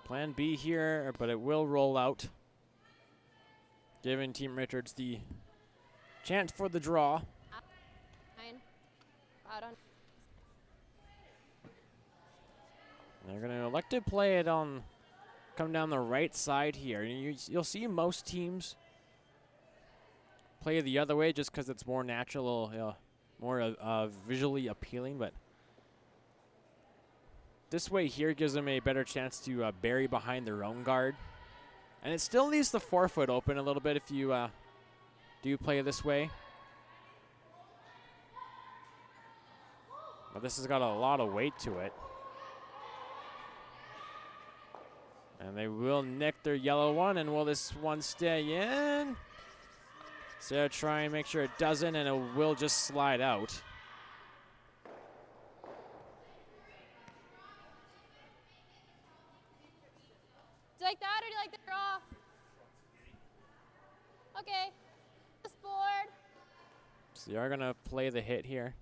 Plan B here, but it will roll out, giving Team Richards the chance for the draw. 9. Out on. They're going to elect to play it on, come down the right side here. You'll see most teams play the other way just because it's more natural, more visually appealing. But this way here gives them a better chance to bury behind their own guard. And it still leaves the forefoot open a little bit if you do play this way. But this has got a lot of weight to it. And they will nick their yellow one, and will this one stay in? So try and make sure it doesn't, and it will just slide out. Do you like that, or do you like the draw? Okay. This board. So you are going to play the hit here.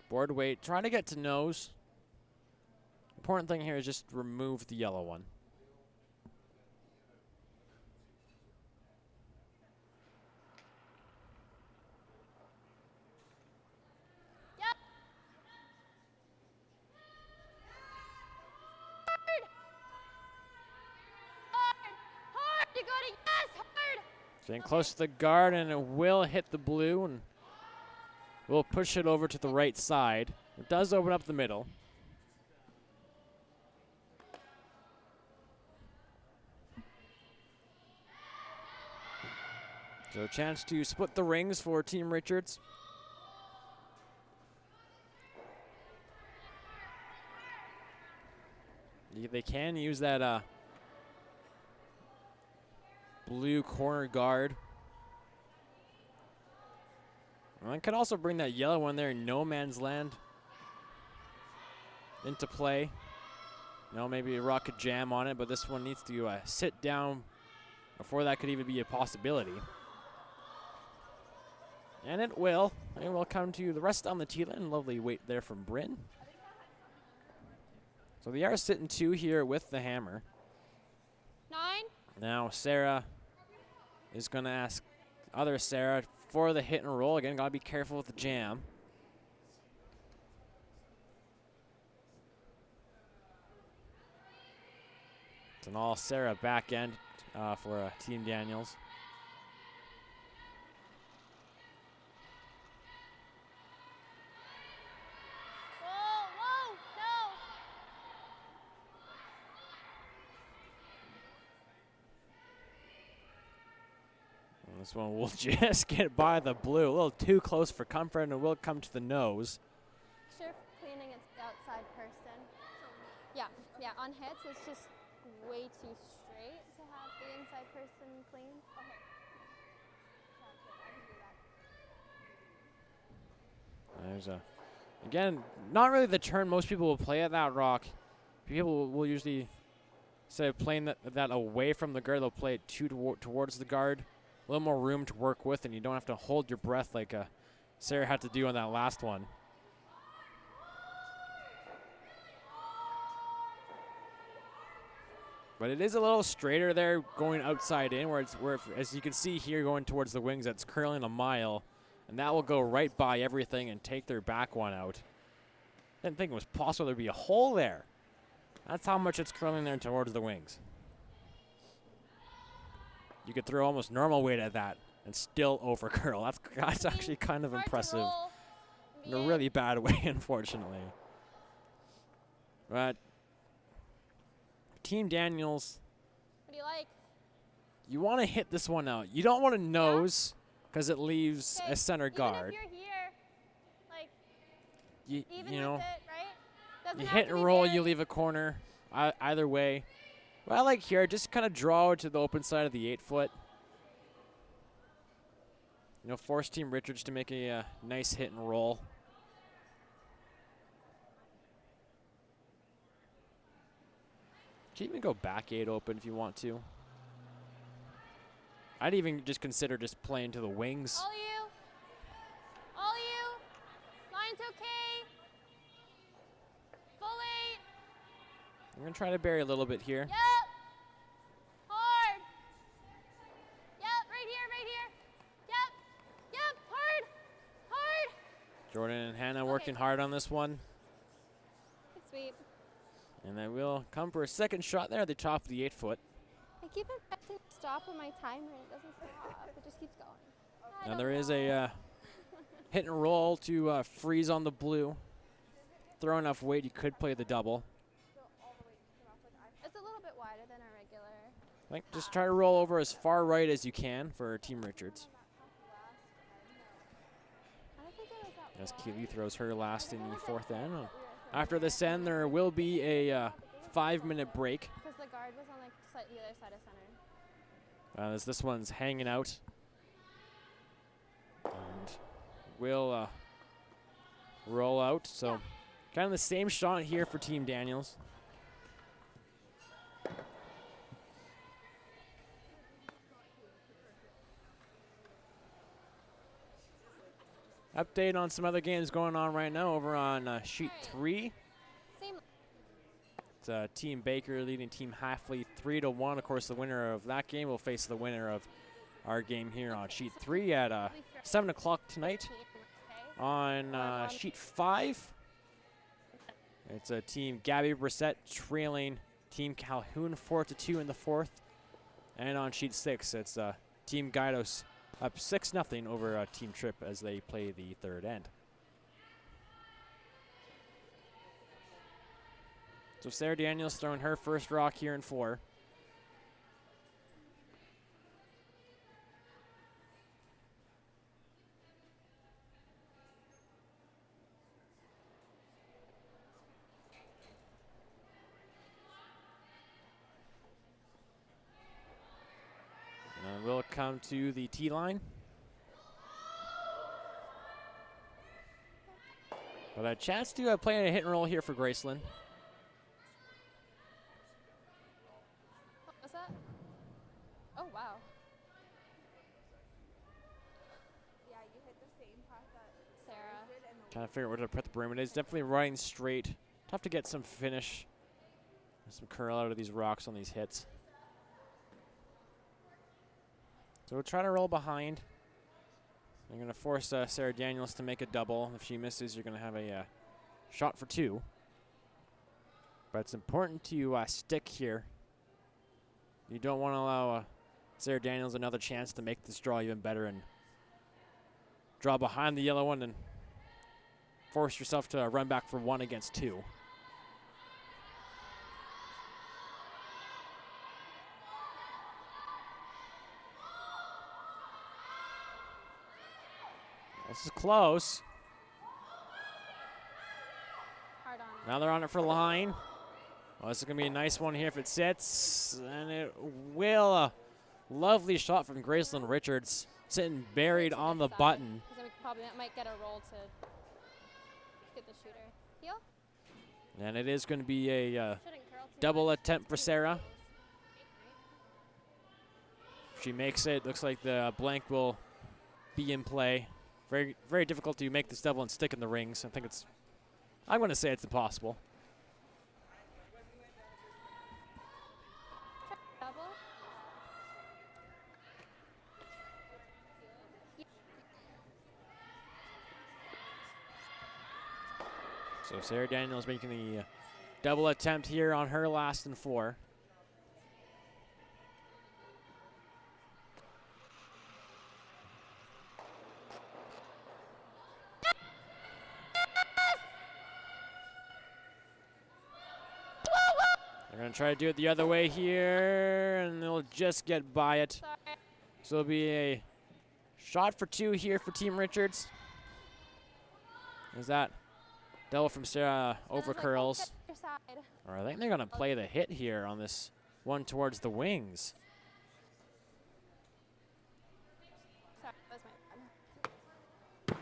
Board weight. Try to get to nose. Important thing here is just remove the yellow one. Yep. Hard. You got it. Yes, hard. Staying close to the guard, and it will hit the blue, and we'll push it over to the right side. It does open up the middle. So a chance to split the rings for Team Richards. They can use that blue corner guard. And I could also bring that yellow one there in no man's land into play. Maybe a rocket jam on it, but this one needs to sit down before that could even be a possibility. And it will. And we'll come to the rest on the tee line. Lovely weight there from Bryn. So they are sitting 2 here with the hammer. 9. Now Sarah is going to ask other Sarah for the hit and roll. Again, got to be careful with the jam. It's an all Sarah back end for Team Daniels. This one will just get by the blue. A little too close for comfort, and it will come to the nose. Sure, cleaning it's the outside person. Yeah, on hits it's just way too straight to have the inside person clean. Okay. There's again, not really the turn most people will play at that rock. People will usually, instead of playing that away from the guard, they'll play it towards the guard. A little more room to work with, and you don't have to hold your breath like Sarah had to do on that last one. But it is a little straighter there going outside in, as you can see here going towards the wings, that's curling a mile. And that will go right by everything and take their back one out. Didn't think it was possible there'd be a hole there. That's how much it's curling there towards the wings. You could throw almost normal weight at that and still over curl. That's actually kind of impressive in a really bad way, unfortunately. But Team Daniels, What do you like? you want to hit this one out. You don't want to nose because it leaves a center guard. Even if you're here, like, even you know, with it, right? Doesn't you have hit to and be roll, very- you leave a corner. Either way. Well, I like here, just kind of draw it to the open side of the 8-foot. Force Team Richards to make a nice hit and roll. You can even go back 8 open if you want to. I'd even just consider just playing to the wings. All you. Line's okay. I'm going to try to bury a little bit here. Yep. Hard. Yep, right here, right here. Yep. Yep, hard. Hard. Jordan and Hannah working hard on this one. Good sweep. And then we'll come for a second shot there at the top of the 8-foot. I keep expecting to stop on my timer and it doesn't stop. It just keeps going. Now there is a hit and roll to freeze on the blue. Throw enough weight, you could play the double. It's a little bit wider than our regular. Like, just try to roll over as far right as you can for Team Richards. I don't think it was that As Keely throws her last in the 4th end. After this end, there will be a 5-minute break. because the guard was on like slightly the other side of center. As this one's hanging out. And we'll roll out. So kind of the same shot here for Team Daniels. Update on some other games going on right now over on sheet 3. Same. It's Team Baker leading Team Halfley 3-1. Of course, the winner of that game will face the winner of our game here on sheet 3 at 7 o'clock tonight. On sheet 5, it's a Team Gabby Brissett trailing Team Calhoun 4-2 in the 4th. And on sheet 6, it's Team Guidos up 6-0 over Team Trip as they play the 3rd end. So Sarah Daniels throwing her first rock here in 4. And we'll come to the tee line. But a chance to play a hit and roll here for Graceland. What was that? Oh, wow. Yeah, you hit the same path that Sarah. Trying to figure out where to put the broom. It is definitely riding straight. Tough to get some finish. Some curl out of these rocks on these hits. So we'll try to roll behind. You're going to force Sarah Daniels to make a double. If she misses, you're going to have a shot for 2. But it's important to stick here. You don't want to allow Sarah Daniels another chance to make this draw even better and draw behind the yellow one and force yourself to run back for 1 against 2. This is close. Hard on it. Now they're on it for line. Well, this is going to be a nice one here if it sits. And it will. A lovely shot from Graceland Richards. Sitting buried on the button. Because then we probably might get a roll to get the shooter. Heel? And it is going to be a Shouldn't curl too double much. attempt for Sarah. If she makes it, looks like the blank will be in play. Very, very difficult to make this double and stick in the rings. I'm going to say it's impossible. Double? So Sarah Daniels making the double attempt here on her last and 4. They're going to try to do it the other way here, and they'll just get by it. Sorry. So it'll be a shot for 2 here for Team Richards. Is that double from Sarah over curls? Or I think they're going to play the hit here on this one towards the wings. Sorry, that was my bad.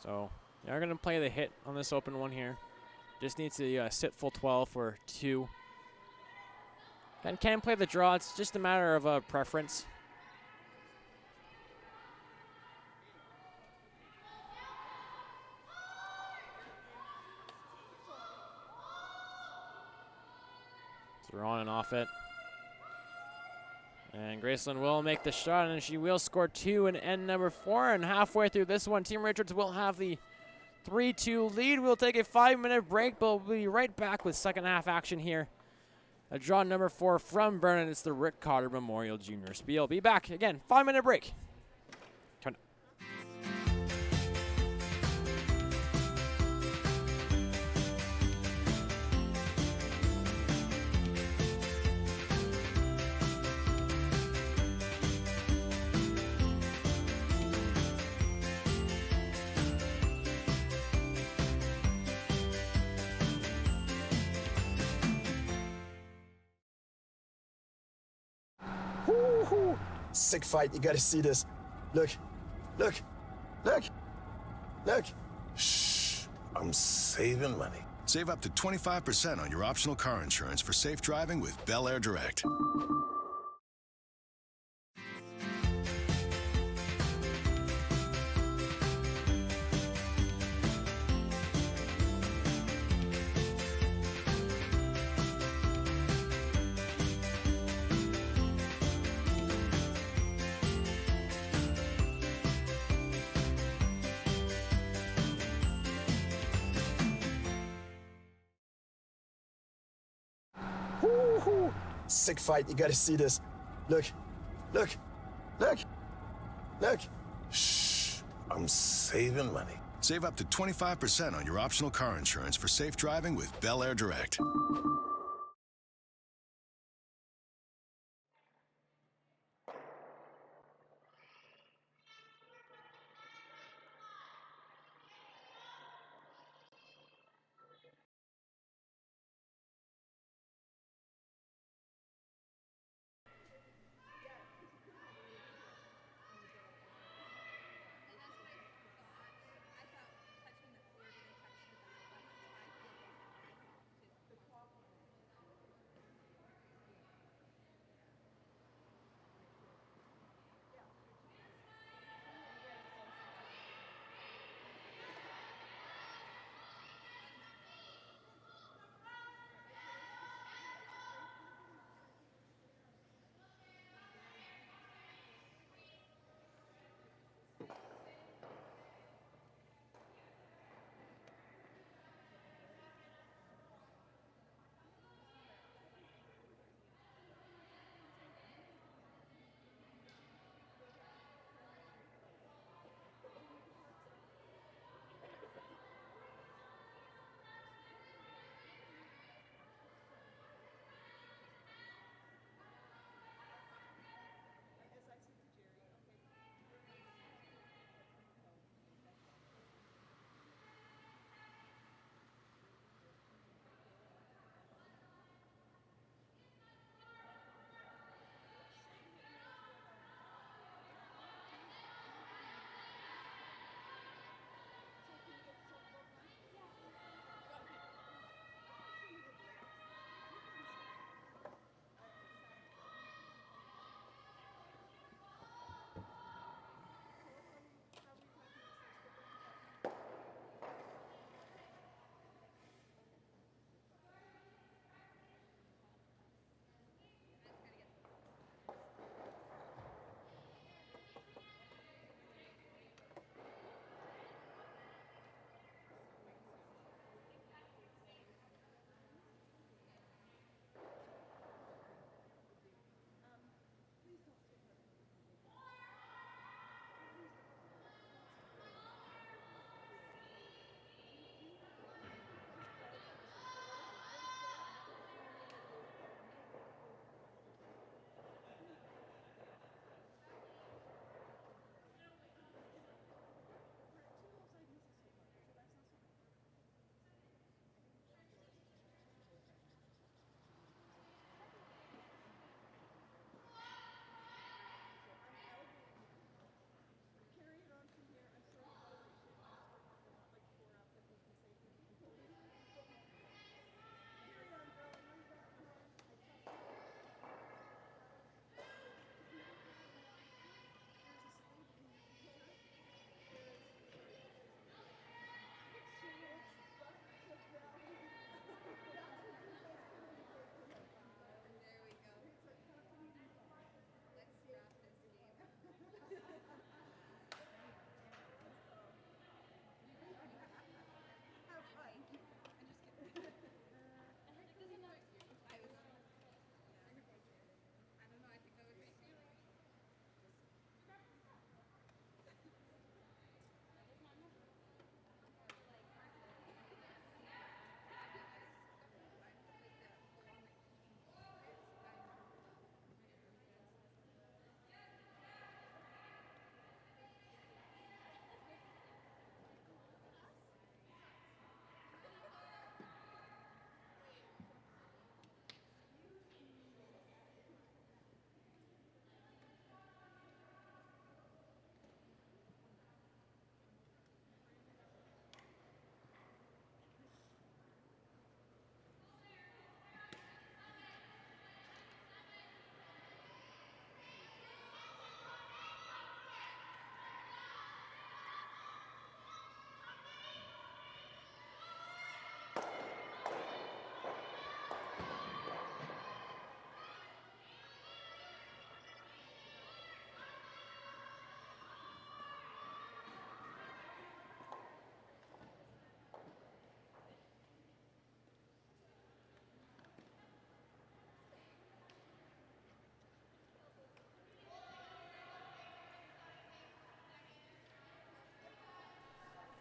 So they're going to play the hit on this open one here. Just needs to sit full 12 for 2. And can play the draw. It's just a matter of preference. So we're on and off it. And Graceland will make the shot, and she will score 2 in end number 4. And halfway through this one, Team Richards will have the 3-2 lead. We'll take a 5-minute break, but we'll be right back with second half action here. A draw number 4 from Vernon. It's the Rick Cotter Memorial Junior Spiel. Be back again, 5-minute break. Turn it. Woo-hoo. Sick fight. You gotta see this. Look. Look. Look. Look. Shh. I'm saving money. Save up to 25% on your optional car insurance for safe driving with Bel Air Direct. Woo-hoo. Sick fight. You gotta see this. Look. Look. Look. Look. Shh. I'm saving money. Save up to 25% on your optional car insurance for safe driving with Bel Air Direct.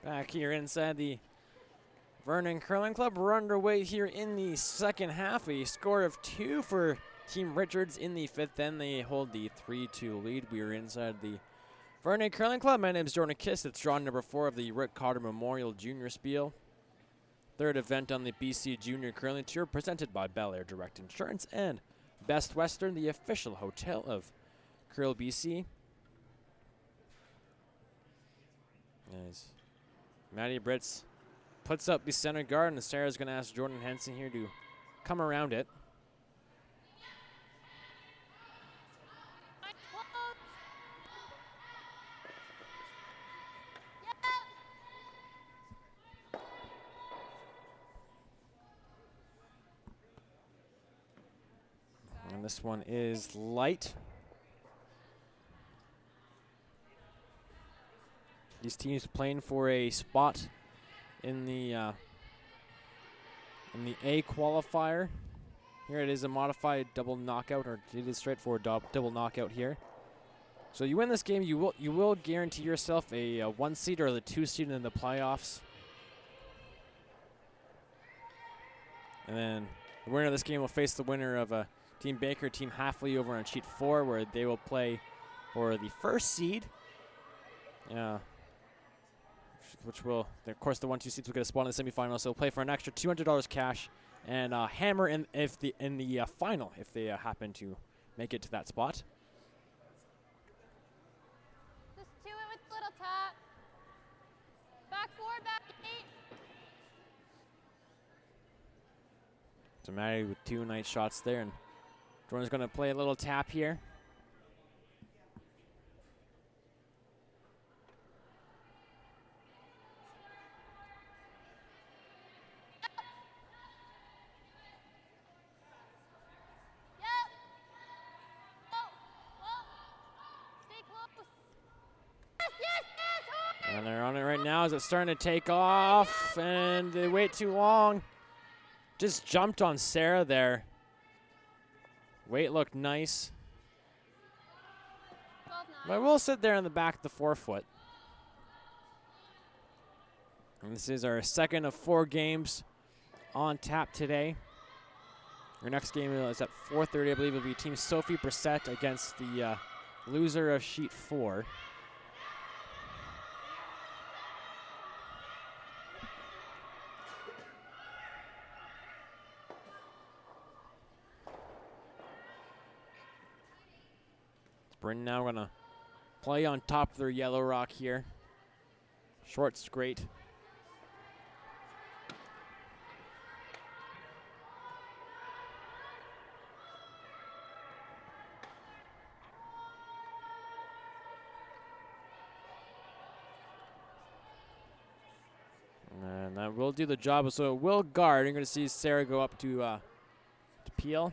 Back here inside the Vernon Curling Club. We're underway here in the second half. A score of 2 for Team Richards in the 5th. Then they hold the 3-2 lead. We are inside the Vernon Curling Club. My name is Jordan Kiss. It's draw number 4 of the Rick Cotter Memorial Junior Spiel. Third event on the BC Junior Curling Tour, presented by Bel Air Direct Insurance and Best Western, the official hotel of Curl BC. Nice. Maddie Britz puts up the center guard, and Sarah's going to ask Jordan Henson here to come around it. And this one is light. These teams playing for a spot in the A qualifier. Here it is a modified double knockout, or it is straightforward double knockout here. So you win this game, you will guarantee yourself a 1 seed or the 2 seed in the playoffs. And then the winner of this game will face the winner of Team Baker, Team Halfley over on sheet 4, where they will play for the 1st seed. Which will, of course, the 1-2 seeds will get a spot in the semifinals. So they'll play for an extra $200 cash and hammer in the final if they happen to make it to that spot. Just 2 it with little tap. Back 4, back 8. So Maddie with 2 nice shots there, and Jordan's going to play a little tap here. And they're on it right now as it's starting to take off, and they wait too long. Just jumped on Sarah there. Weight looked nice. But we'll sit there in the back of the 4-foot. And this is our 2nd of 4 games on tap today. Our next game is at 4:30, I believe. It'll be Team Sophie Brissette against the loser of sheet 4. Bryn now gonna play on top of their yellow rock here. Short straight. And that will do the job. So it will guard. You're gonna see Sarah go up to peel.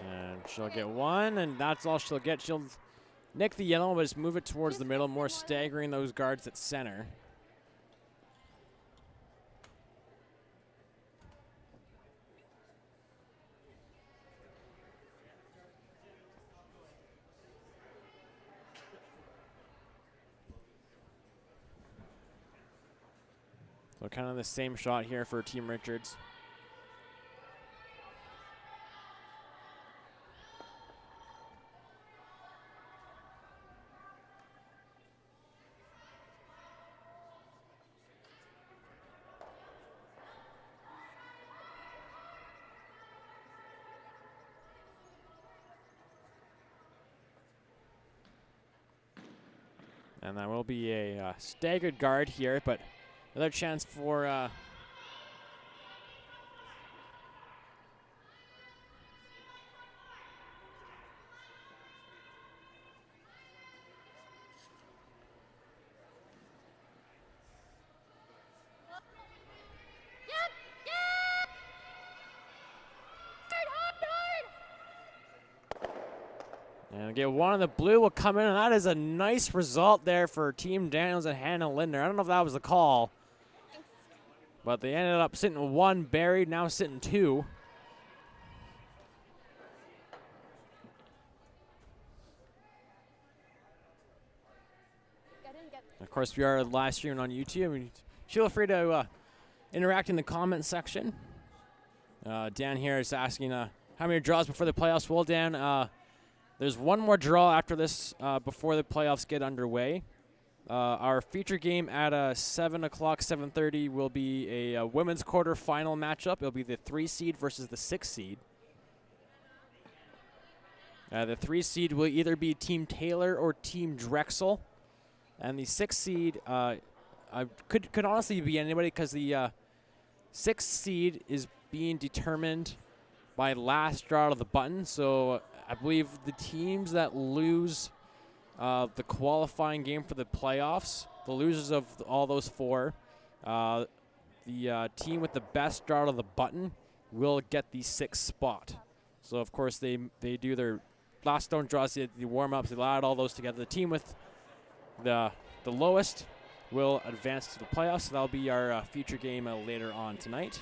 And she'll get 1, and that's all she'll get. She'll nick the yellow, but just move it towards the middle, more staggering those guards at center. So kind of the same shot here for Team Richards. And that will be a staggered guard here, but another chance for And get one of the blue will come in, and that is a nice result there for Team Daniels and Hannah Lindner. I don't know if that was the call, but they ended up sitting 1 buried, now sitting 2. Of course, we are live streaming on YouTube. And feel free to interact in the comment section. Dan here is asking how many draws before the playoffs. Well, Dan, there's one more draw after this before the playoffs get underway. Our feature game at 7 o'clock, 7:30 will be a women's quarterfinal matchup. It'll be the 3 seed versus the 6 seed. The 3 seed will either be Team Taylor or Team Drexel. And the 6 seed could honestly be anybody, because the 6 seed is being determined by last draw out of the button. So I believe the teams that lose the qualifying game for the playoffs, the losers of all those 4, the team with the best draw out of the button will get the 6th spot. So of course they do their last stone draws, the warm-ups, they add all those together. The team with the lowest will advance to the playoffs. So that'll be our feature game later on tonight.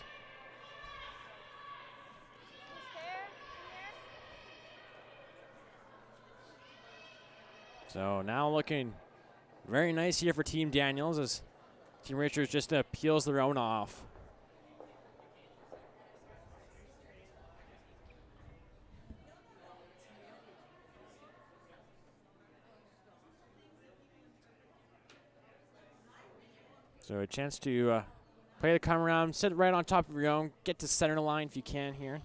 So now looking very nice here for Team Daniels as Team Richards just peels their own off. So a chance to play the come around, sit right on top of your own, get to center line if you can here.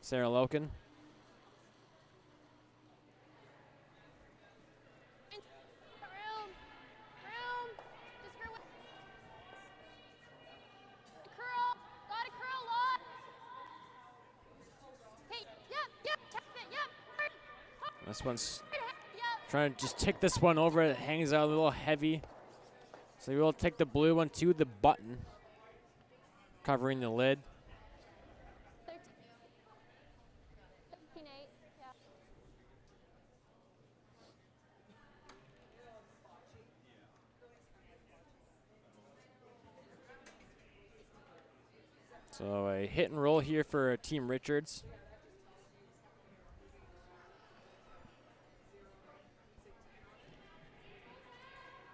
Sarah Loken. This one's trying to just take this one over. It hangs out a little heavy. So we will take the blue one to the button, covering the lid. 13, 8, yeah. So a hit and roll here for Team Richards.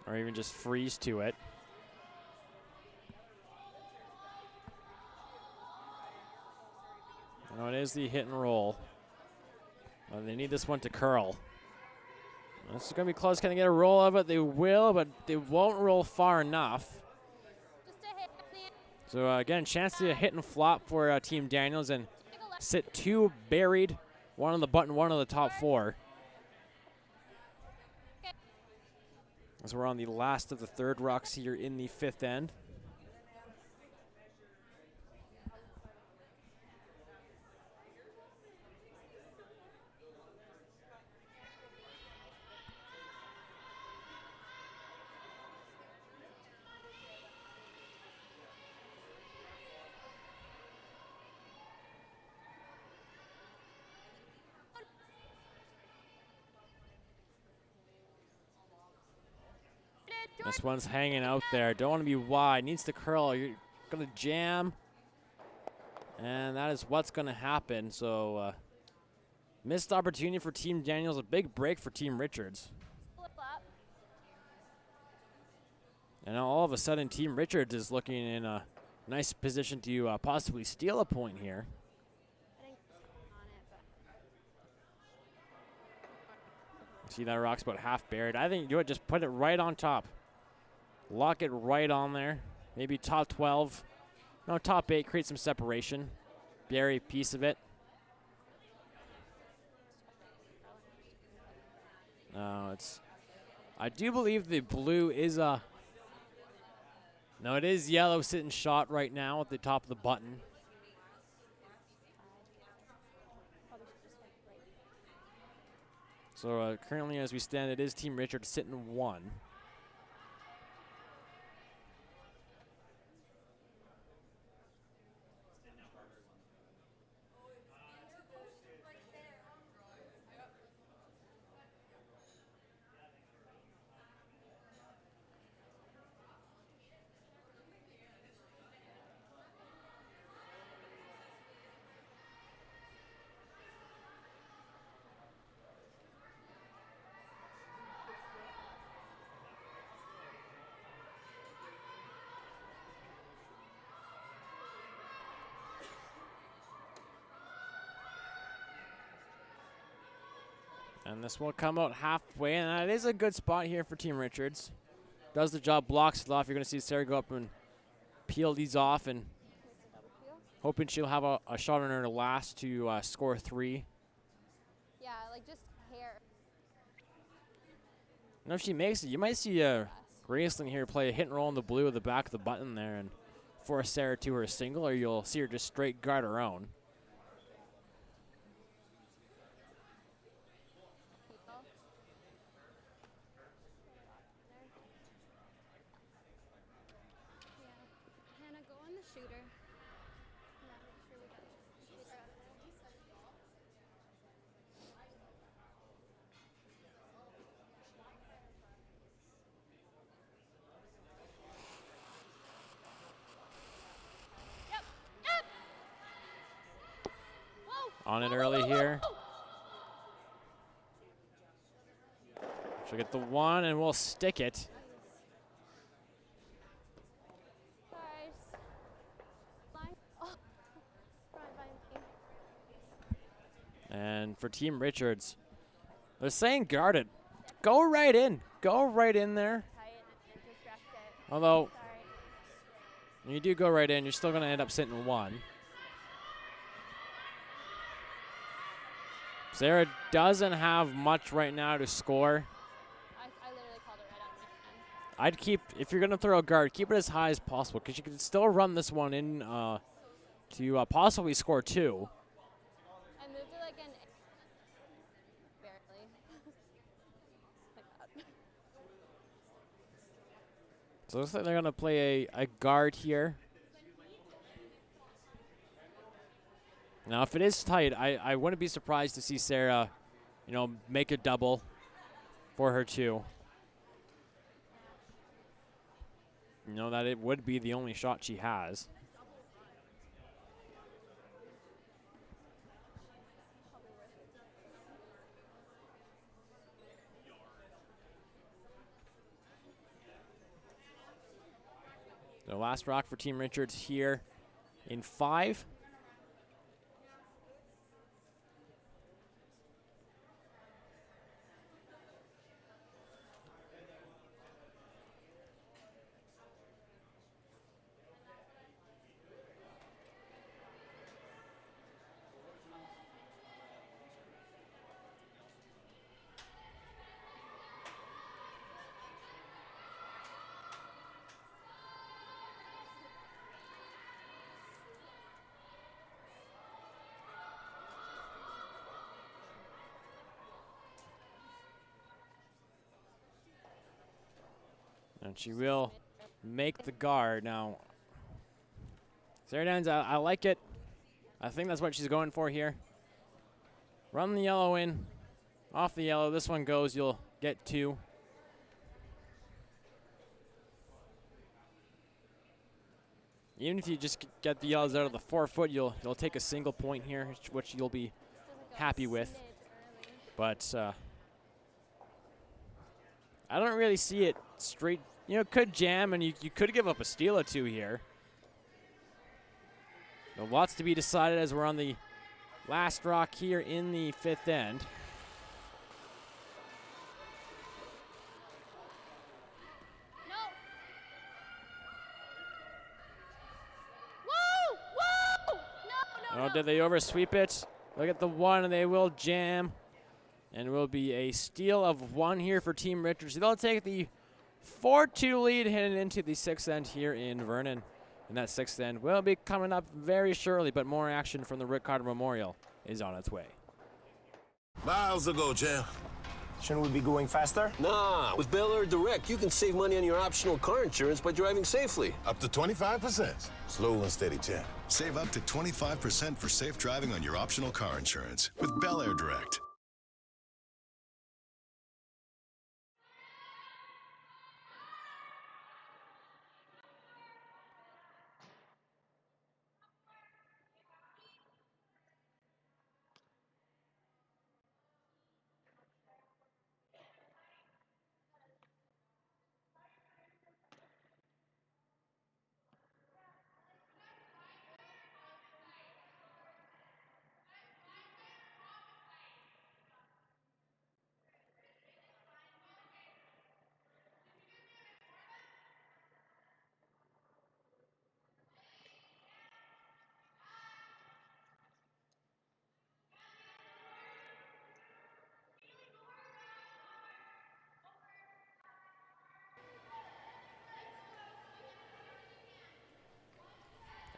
Or even just freeze to it. No, it is the hit and roll. Well, they need this one to curl. This is going to be close. Can they get a roll of it? They will, but they won't roll far enough. So again, chance to hit and flop for Team Daniels and sit 2 buried, 1 on the button, 1 on the top 4. As we're on the last of the 3rd rocks here in the 5th end. This one's hanging out there. Don't want to be wide. Needs to curl. You're going to jam. And that is what's going to happen. So, missed opportunity for Team Daniels. A big break for Team Richards. And now all of a sudden, Team Richards is looking in a nice position to possibly steal a point here. See, that rock's about half buried. I think you do it, just put it right on top. Lock it right on there. Maybe top 12. No, top 8. Create some separation. Bury a piece of it. I do believe the blue is no, it is yellow sitting shot right now at the top of the button. So currently as we stand, it is Team Richards sitting 1. And this will come out halfway, and it is a good spot here for Team Richards. Does the job, blocks it off. You're going to see Sarah go up and peel these off, and hoping she'll have a shot on her last to score 3. Yeah, like just hair. And if she makes it, you might see Graceland here play a hit and roll in the blue at the back of the button there and force Sarah to her single, or you'll see her just straight guard her own. Hannah, go on the shooter. Yeah, make sure we get the shooter out of there. Yep. Yep. Whoa. On it Whoa, early whoa, here. whoa. She'll get the 1, and we'll stick it. Guys. Line. Oh. Right by me. And for Team Richards, they're saying guard it. Go right in. Go right in there. Tight and disrupt it. Although, Sorry. when you do go right in, you're still going to end up sitting 1. Sarah doesn't have much right now to score. I literally called it right out of my hand. I'd keep, if you're going to throw a guard, keep it as high as possible because you can still run this one in to possibly score 2. I moved it like an barely. Like that. So it looks like they're going to play a guard here. Now, if it is tight, I wouldn't be surprised to see Sarah, make a double for her 2. That it would be the only shot she has. The last rock for Team Richards here in 5. And she will make the guard. Now, Sarah Downs, I like it. I think that's what she's going for here. Run the yellow in. Off the yellow. This one goes. You'll get 2. Even if you just get the yellows out of the 4-foot, you'll take a single point here, which you'll be happy with. But I don't really see it straight. Could jam, and you could give up a steal or 2 here. Lots to be decided as we're on the last rock here in the 5th end. No. Whoa! Whoa! No, no, Oh, no. did they oversweep it? Look at the 1, and they will jam. And it will be a steal of 1 here for Team Richards. They'll take the 4-2 lead heading into the 6th end here in Vernon. And that 6th end will be coming up very shortly, but more action from the Rick Cotter Memorial is on its way. Miles ago, Jam. Shouldn't we be going faster? Nah, with Bel Air Direct, you can save money on your optional car insurance by driving safely. Up to 25%. Slow and steady, Jam. Save up to 25% for safe driving on your optional car insurance with Bel Air Direct.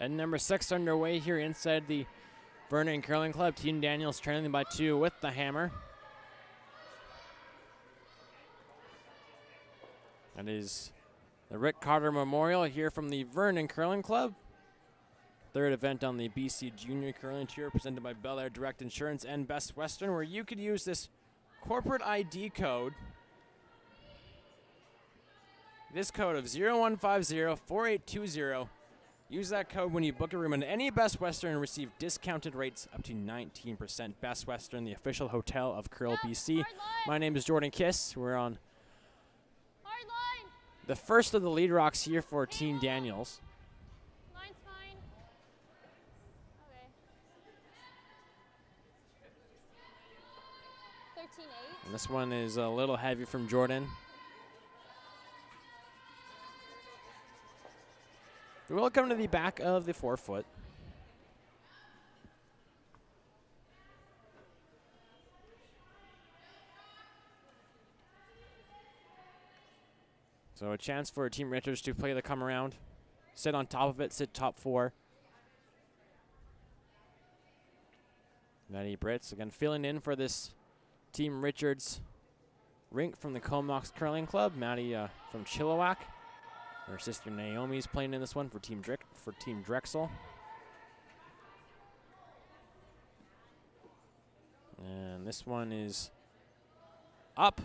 And number 6 underway here inside the Vernon Curling Club. Team Daniels trailing by 2 with the hammer. That is the Rick Cotter Memorial here from the Vernon Curling Club. Third event on the BC Junior Curling Tour, presented by Bel Air Direct Insurance and Best Western, where you could use this corporate ID code. This code of 0150-4820. Use that code when you book a room in any Best Western and receive discounted rates up to 19%. Best Western, the official hotel of Curl BC. My name is Jordan Kiss. We're on the first of the lead rocks here for Team Daniels. Line's fine. Okay. 13-8. And this one is a little heavy from Jordan. We will come to the back of the forefoot. So a chance for Team Richards to play the come around. Sit on top of it, sit top 4. Maddie Britz again filling in for this Team Richards rink from the Comox Curling Club. Maddie from Chilliwack. Her sister Naomi's playing in this one for Team Drexel. And this one is up.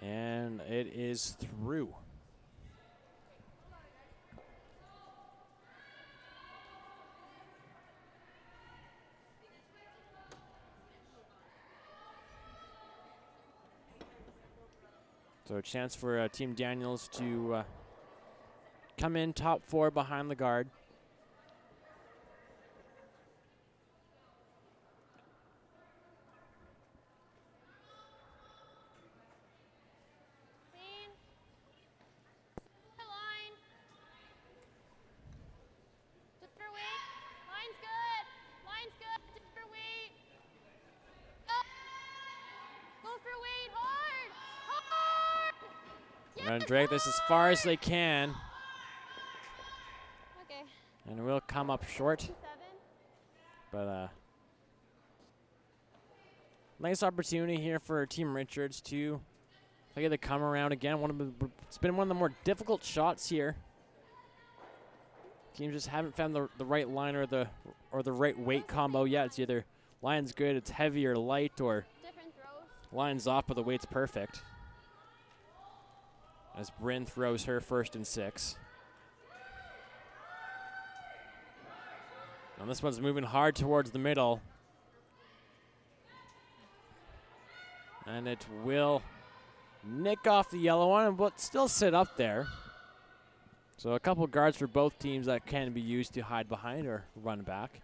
And it is through. So a chance for Team Daniels to come in top 4 behind the guard. Going to drag this as far as they can. Okay. And we'll come up short. But nice opportunity here for Team Richards to play the come around again. It's been one of the more difficult shots here. Teams just haven't found the right line or the right weight combo yet. It's either line's good, it's heavy or light, or line's off, but the weight's perfect. As Bryn throws her first and 6. And this one's moving hard towards the middle. And it will nick off the yellow one, but still sit up there. So a couple guards for both teams that can be used to hide behind or run back.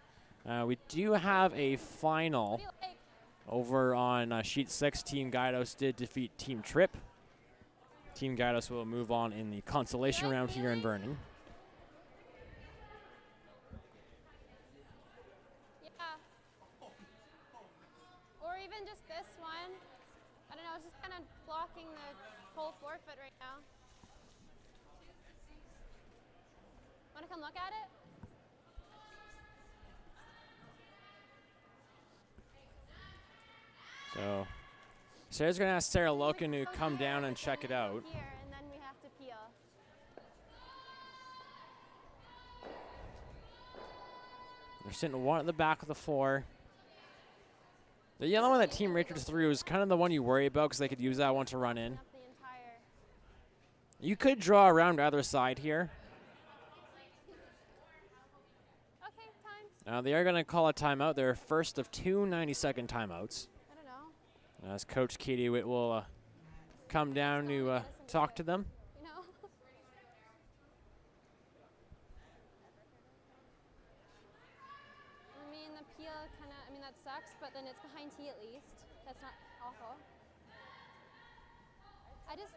We do have a final over on sheet 6. Team Guidos did defeat Team Tripp. Team Guidos will move on in the consolation round here in Vernon. Yeah. Or even just this one. I don't know, it's just kind of blocking the whole forefoot right now. Want to come look at it? So Sarah's going to ask Sarah Loken to come down and check it out. Here, and then we have to peel. They're sitting one at the back of the 4. The yellow one that Team Richards threw is kind of the one you worry about because they could use that one to run in. You could draw around either side here. Okay, time. They are going to call a timeout. Their first of 2 90-second timeouts. I don't know. As Coach Katie Witt will come down to talk to them. You know? I mean, the peel that sucks, but then it's behind tee at least. That's not awful. I don't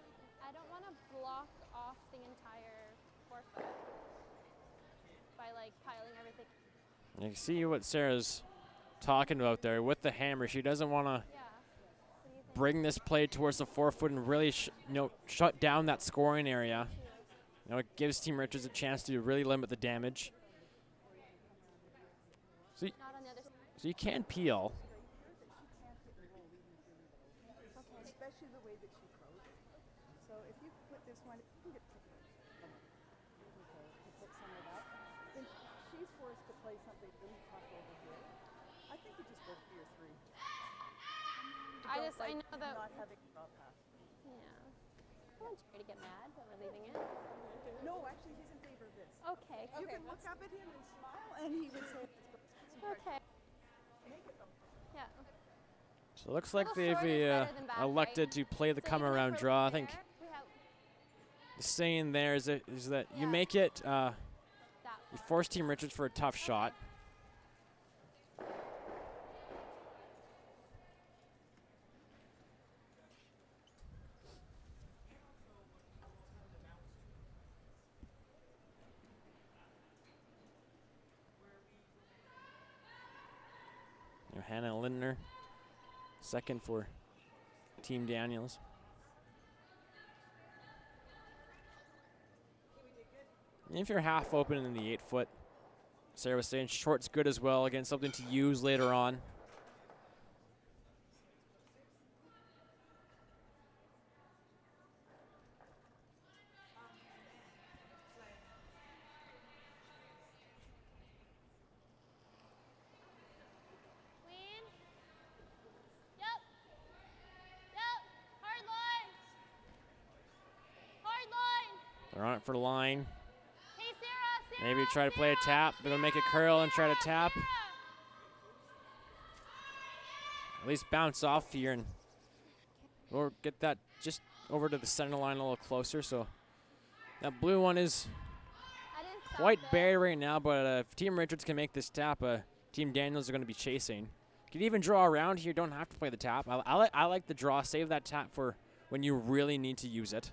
want to block off the entire forefoot by like piling everything. You see what Sarah's talking about there with the hammer. She doesn't want to bring this play towards the forefoot and really shut down that scoring area. it gives Team Richards a chance to really limit the damage. So Not on the other side. you can peel. Especially the way that she throws it. So if you put this one, you can get to put some of that. Then she's forced to play something really tough over here. I think it just goes for your 3. I know that. Not having a draw pass. Yeah. I want Jerry to get mad that we're leaving it. No, actually, he's in favor of this. Okay. You can look up at him and smile, and he would say, Okay. Yeah. So it looks like Little short is they've better than back, elected right? to play the So come even if around we're draw. I there, think we have the saying there is that you Yeah. make it, that you far. force Team Richards for a tough shot. Hannah Lindner, second for Team Daniels. And if you're half open in the 8-foot, Sarah was saying short's good as well. Again, something to use later on. Queen. Yep. Yep. Hard line. Hard line. They're on it for the line. Hey, Sarah. Maybe try to play a tap. They're going to make a curl and try to tap. At least bounce off here and or get that just over to the center line a little closer. So that blue one is quite buried right now, but if Team Richards can make this tap, Team Daniels are going to be chasing. You can even draw around here. Don't have to play the tap. I like the draw. Save that tap for when you really need to use it.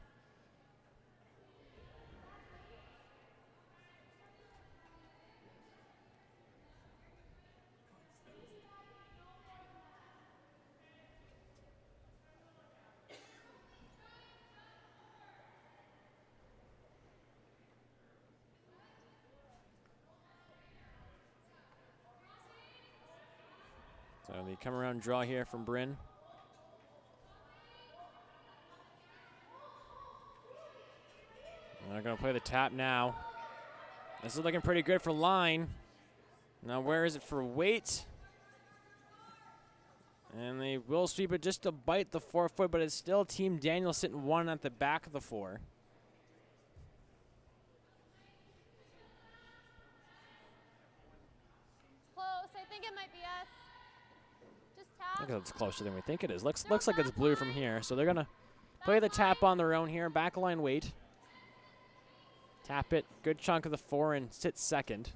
So the come around draw here from Bryn. They're going to play the tap now. This is looking pretty good for line. Now where is it for weight? And they will sweep it just to bite the 4-foot, but it's still Team Daniel sitting 1 at the back of the 4. Close. I think it might be us. Just I tap. think it's closer than we think it is. Looks like it's blue from here. So they're going to play the tap on their own here. Back line weight. Tap it. Good chunk of the 4 and sit second.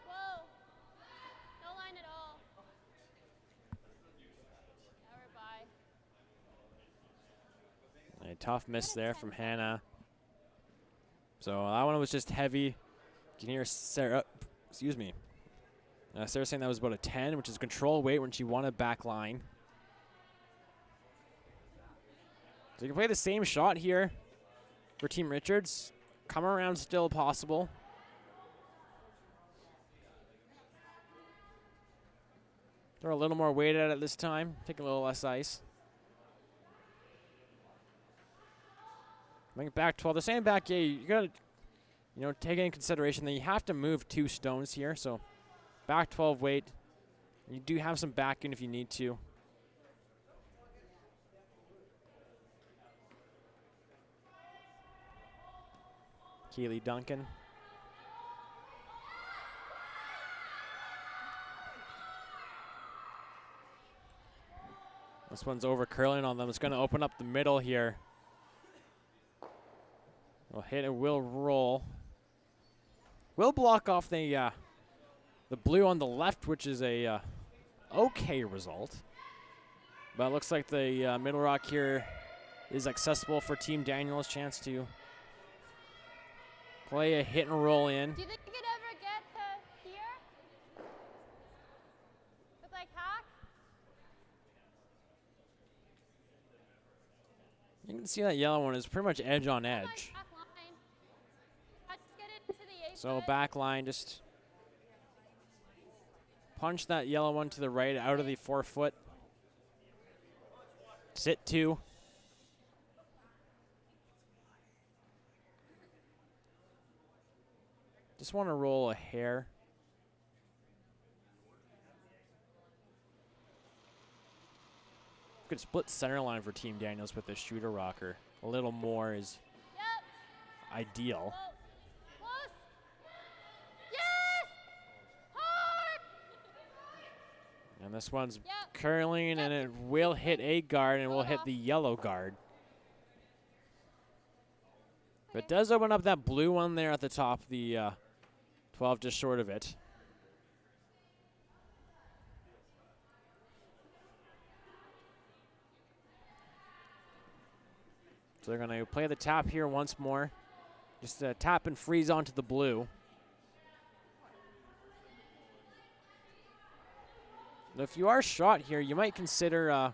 Whoa. No line at all. Now we're by. A tough miss there from Hannah. So that one was just heavy. You can hear Sarah, excuse me. Sarah saying that was about a 10, which is control weight when she won a back line. So you can play the same shot here for Team Richards. Come around still possible. Throw a little more weight at it this time. Take a little less ice. Bring it back 12. The same back, yeah, you got to, take into consideration that you have to move 2 stones here. So back 12 weight. You do have some back in if you need to. Keely Duncan. This one's over curling on them. It's going to open up the middle here. Will hit it, will roll. Will block off the blue on the left, which is a okay result. But it looks like the middle rock here is accessible for Team Daniels. Chance to play a hit and roll in. Do you think you could ever get to here? With like hack? You can see that yellow one is pretty much edge on edge. Back line. Just get it to the 8 So foot. back line, just punch that yellow one to the right out of the 4 foot. Sit 2. Just want to roll a hair. Could split center line for Team Daniels with the shooter rocker. A little more is ideal. Close. Yes! Hard! And this one's Yep. curling, and it will hit a guard, and will hit the yellow guard. But it does open up that blue one there at the top, the 12 just short of it. So they're going to play the tap here once more. Just tap and freeze onto the blue. Now, if you are shot here, you might consider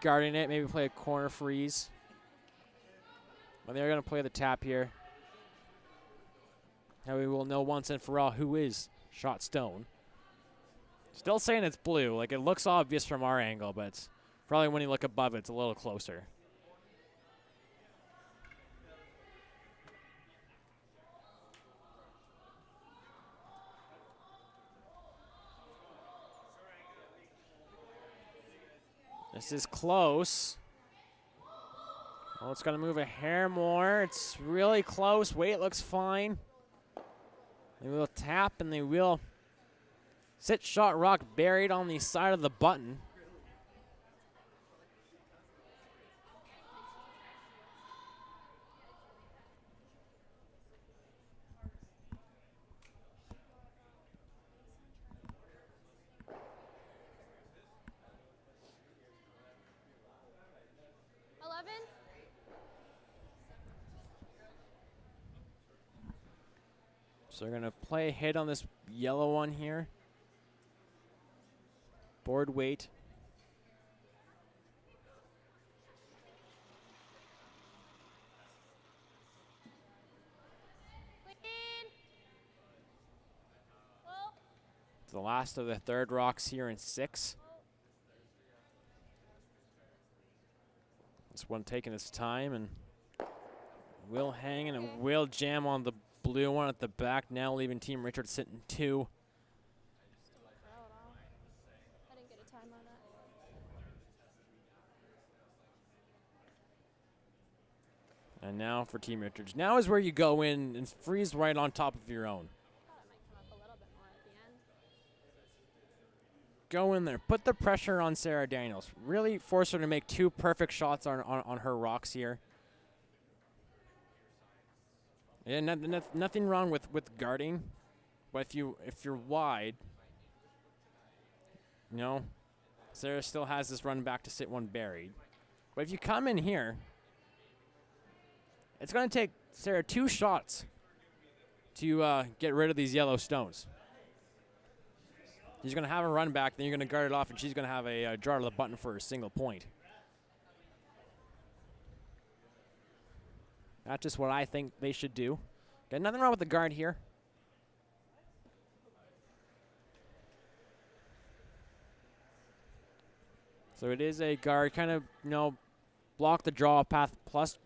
guarding it, maybe play a corner freeze. But they're going to play the tap here. Now we will know once and for all who is shot stone. Still saying it's blue. Like, it looks obvious from our angle, but it's probably when you look above it, it's a little closer. This is close. Oh, it's going to move a hair more. It's really close. Weight looks fine. They will tap, and they will sit shot rock buried on the side of the button. So they're going to play a hit on this yellow one here. Board weight. It's the last of the third rocks here in 6. This one taking its time and will hang, and it will jam on the blue one at the back, now leaving Team Richards sitting 2. I didn't get a time on that. And now for Team Richards. Now is where you go in and freeze right on top of your own. I thought it might come up a little bit more at the end. Go in there. Put the pressure on Sarah Daniels. Really force her to make 2 perfect shots on her rocks here. Yeah, nothing wrong with guarding, but if you're wide, you know, Sarah still has this run back to sit one buried. But if you come in here, it's going to take Sarah 2 shots to get rid of these yellow stones. She's going to have a run back, then you're going to guard it off, and she's going to have a draw to the button for a single point. That's just what I think they should do. Got nothing wrong with the guard here. So it is a guard, kind of, you know, block the draw path plus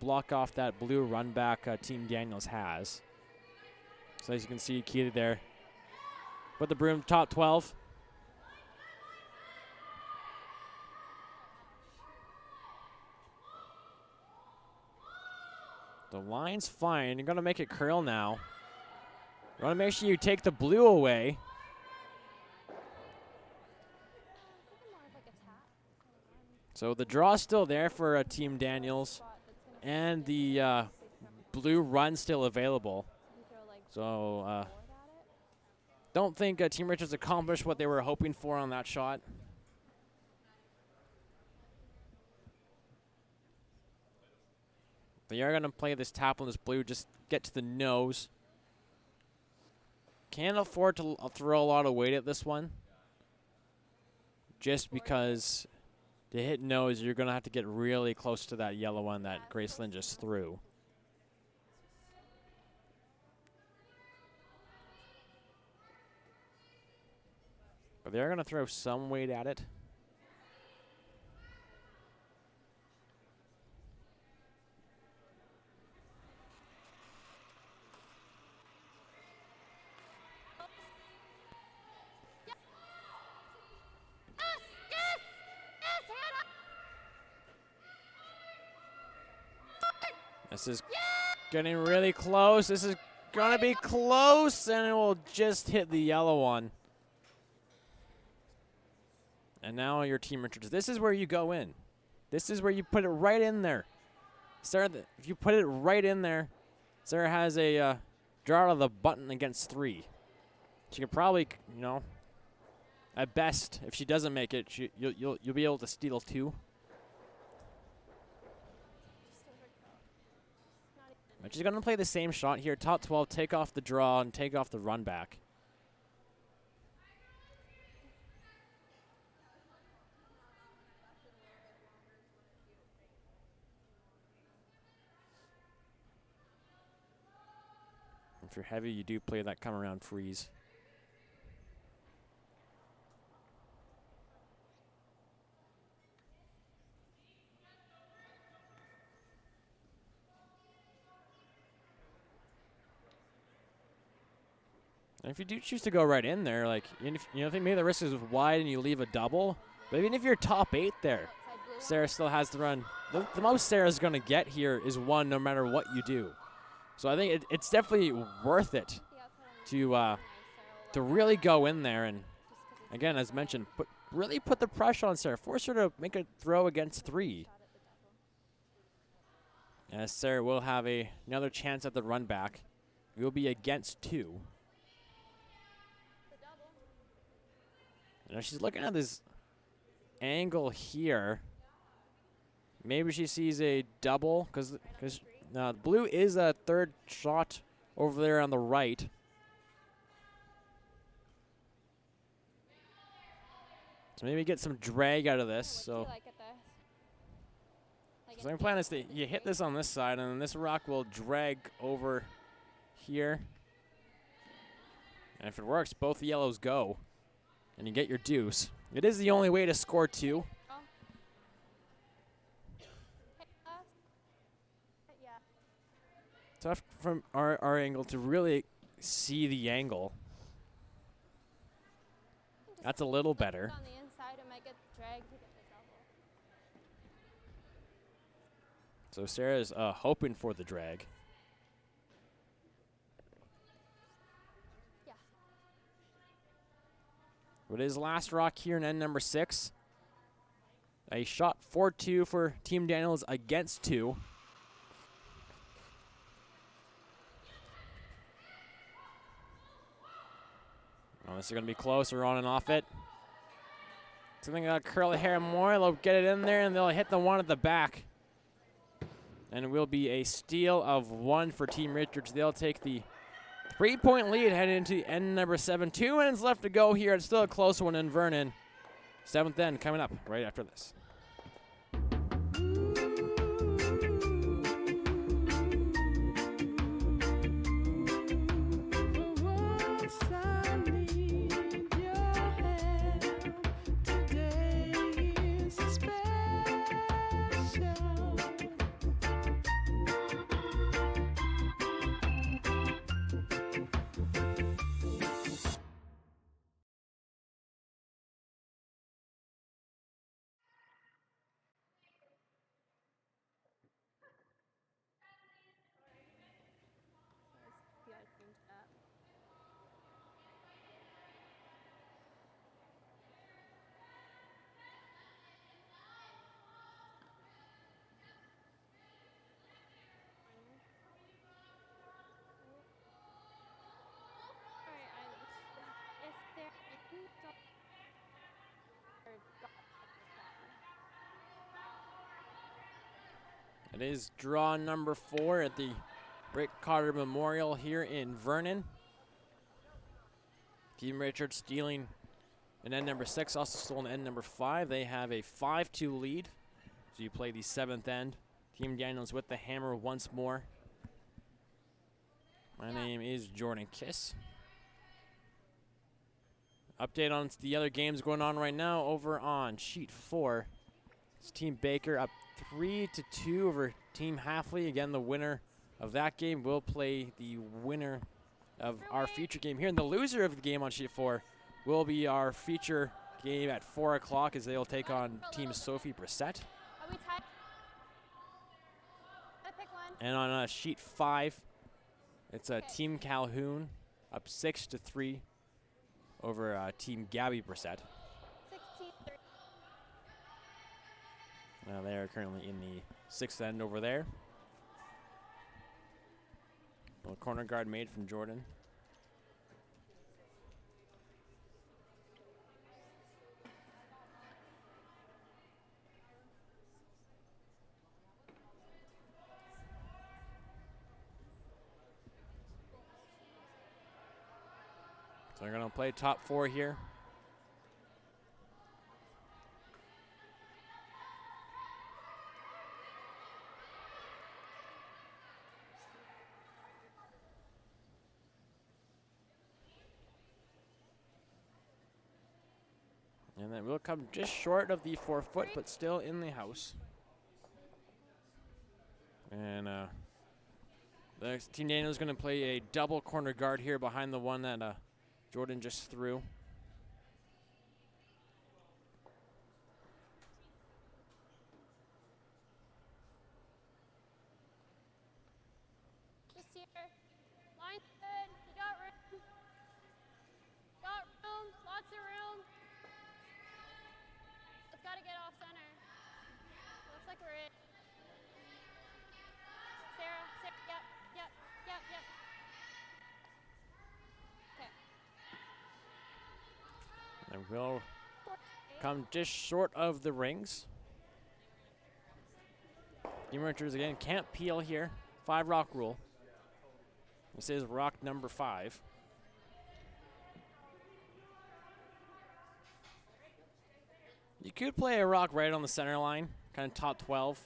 block off that blue run back Team Daniels has. So as you can see, Keita there. Put the broom top 12. The line's fine. You're going to make it curl now. You want to make sure you take the blue away. So the draw's still there for Team Daniels. And the blue run still available. So don't think Team Richards accomplished what they were hoping for on that shot. They are going to play this tapless blue, just get to the nose. Can't afford to throw a lot of weight at this one. Just because to hit nose, you're going to have to get really close to that yellow one that Gracelyn just threw. But they're going to throw some weight at it. This is getting really close. This is going to be close, and it will just hit the yellow one. And now your Team Richards. This is where you go in. This is where you put it right in there. Sarah, if you put it right in there, Sarah has a draw out of the button against 3. She could probably, you know, at best, if she doesn't make it, you'll be able to steal 2. But she's going to play the same shot here. Top 12, take off the draw and take off the run back. If you're heavy, you do play that come around freeze. And if you do choose to go right in there, like, if, you know, if maybe the risk is wide and you leave a double, but even if you're top 8 there, Sarah still has to run. The most Sarah's going to get here is 1 no matter what you do. So I think it's definitely worth it to really go in there and, again, as mentioned, really put the pressure on Sarah. Force her to make a throw against 3. As Sarah will have another chance at the run back. It will be against 2. Now she's looking at this angle here. Maybe she sees a double because blue is a 3rd shot over there on the right. So maybe get some drag out of this. So my plan is that you hit this on this side, and then this rock will drag over here. And if it works, both yellows go. And you get your deuce. It is the only way to score 2. Tough from our angle to really see the angle. That's a little better. On the inside, it might get dragged to get the double. So Sarah's hoping for the drag. But it is last rock here in end number 6. A shot 4-2 for Team Daniels against 2. Oh, this is going to be close. We're on and off it. Something got curly hair more. They'll get it in there, and they'll hit the one at the back. And it will be a steal of 1 for Team Richards. They'll take the 3-point lead heading into end number 7. 2 minutes left to go here. It's still a close one in Vernon. 7th end coming up right after this. It is draw number 4 at the Rick Cotter Memorial here in Vernon. Team Richards stealing an end number 6, also stolen end number 5. They have a 5-2 lead. So you play the 7th end. Team Daniels with the hammer once more. My name is Jordan Kiss. Update on the other games going on right now over on sheet 4. It's Team Baker up 3-2 over Team Halfley. Again, the winner of that game will play the winner of our feature game here. And the loser of the game on sheet 4 will be our feature game at 4 o'clock as they will take on Team Sophie Brissett. Are we tied? I pick one. And on sheet 5, it's Team Calhoun up 6-3 over Team Gabby Brissett. 16-3. Now they are currently in the 6th end over there. Little corner guard made from Jordan. So they're going to play top 4 here. And then we'll come just short of the 4 foot, but still in the house. And the Team Daniel is going to play a double corner guard here behind the one that Jordan just threw. Just here. Line's good. You got room. Got room. Lots of room. It's got to get off center. Looks like we're in. Sarah, yep. Okay. And we'll come just short of the rings. Team Richards again can't peel here. 5 rock rule. This is rock number 5. You could play a rock right on the center line, kind of top 12.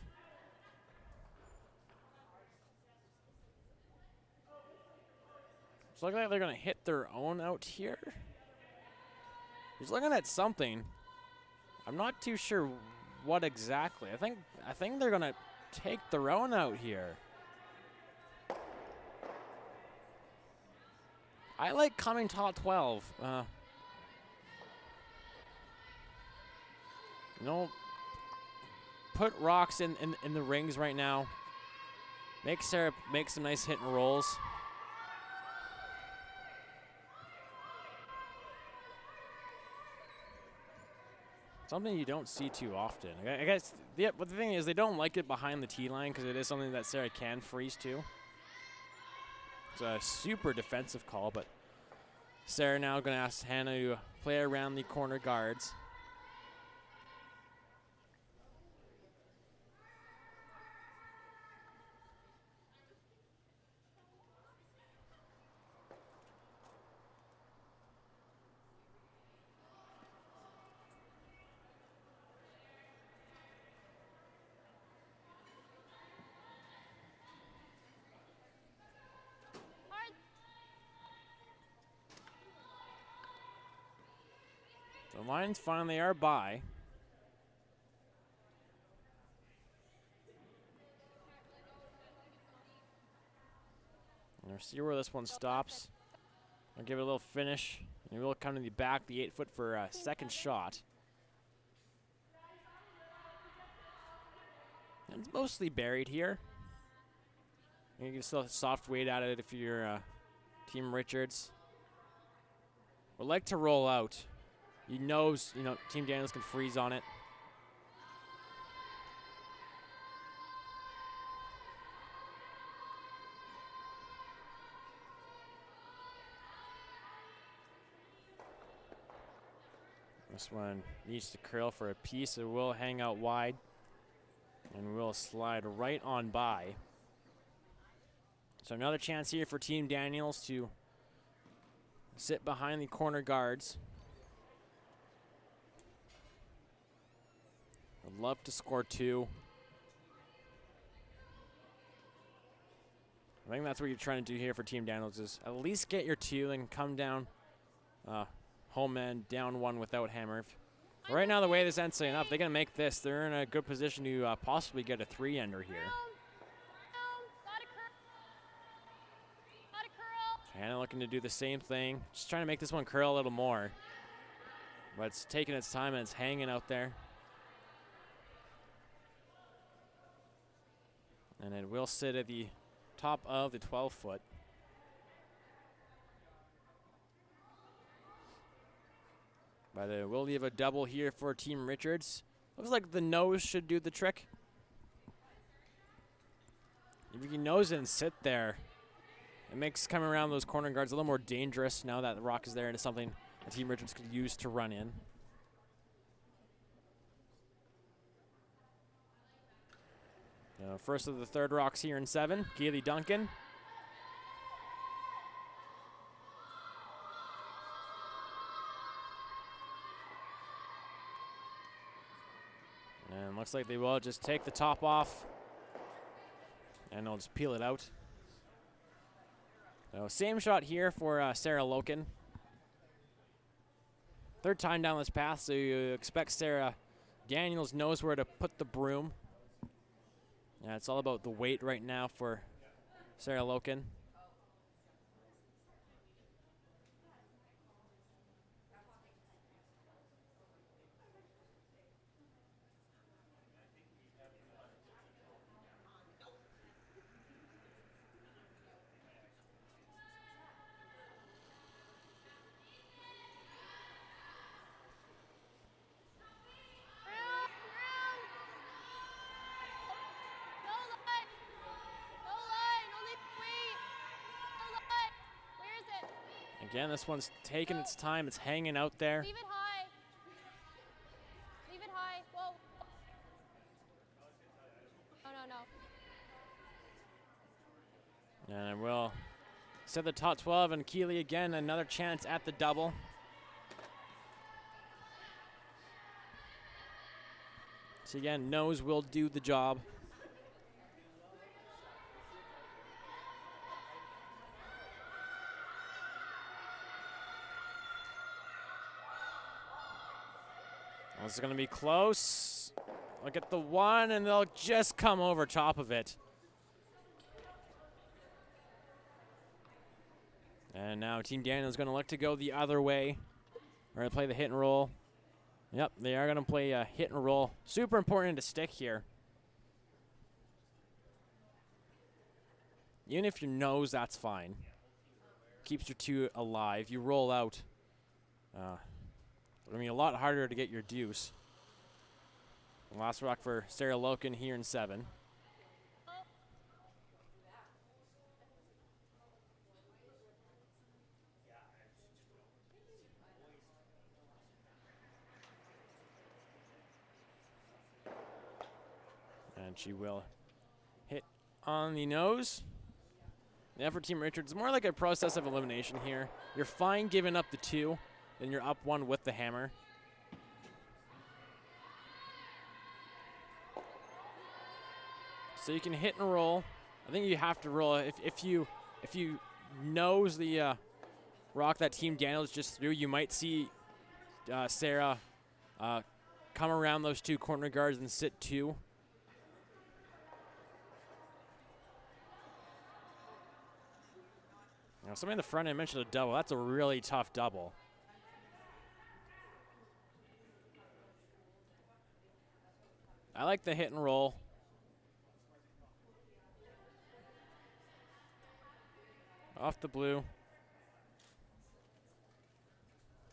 It's looking like they're going to hit their own out here. He's looking at something. I'm not too sure what exactly. I think they're going to take their own out here. I like coming top 12. You know, put rocks in the rings right now. Make Sarah make some nice hit and rolls. Something you don't see too often. I guess, but the thing is, they don't like it behind the tee line because it is something that Sarah can freeze to. It's a super defensive call, but Sarah now going to ask Hannah to play around the corner guards. The lines finally are by. And we'll see where this one stops. I'll give it a little finish. And we'll come to the back, the 8 foot for a second shot. And it's mostly buried here. You can still soft weight at it if you're Team Richards. Would like to roll out. He knows, Team Daniels can freeze on it. This one needs to curl for a piece. It will hang out wide. And we'll slide right on by. So another chance here for Team Daniels to sit behind the corner guards. I'd love to score 2. I think that's what you're trying to do here for Team Daniels, is at least get your 2 and come down home end, down 1 without hammer. Right now, the way this ends up, they're going to make this. They're in a good position to possibly get a 3-ender here. Hannah looking to do the same thing. Just trying to make this one curl a little more. But it's taking its time and it's hanging out there. And it will sit at the top of the 12-foot. But it will leave a double here for Team Richards. Looks like the nose should do the trick. If you can nose it and sit there, it makes coming around those corner guards a little more dangerous now that the rock is there and it's something that Team Richards could use to run in. First of the third rocks here in 7, Keely Duncan. And looks like they will just take the top off and they'll just peel it out. So same shot here for Sarah Loken. Third time down this path, so you expect Sarah Daniels knows where to put the broom. Yeah, it's all about the weight right now for Sarah Loken. Again, this one's taking its time. It's hanging out there. Leave it high. Leave it high. Whoa. No. And we'll set the top 12, and Keeley again, another chance at the double. So again, nose will do the job. This is going to be close. Look at the 1, and they'll just come over top of it. And now Team Daniel is going to look to go the other way. We're going to play the hit and roll. Yep, they are going to play a hit and roll. Super important to stick here. Even if you nose, that's fine. Keeps your 2 alive. You roll out. I mean, a lot harder to get your deuce. Last rock for Sarah Loken here in 7. And she will hit on the nose. Now for Team Richards, it's more like a process of elimination here. You're fine giving up the 2. Then you're up 1 with the hammer. So you can hit and roll. I think you have to roll. If you nose the rock that Team Daniels just threw, you might see Sarah come around those 2 corner guards and sit 2. Now, somebody in the front end mentioned a double. That's a really tough double. I like the hit and roll. Off the blue.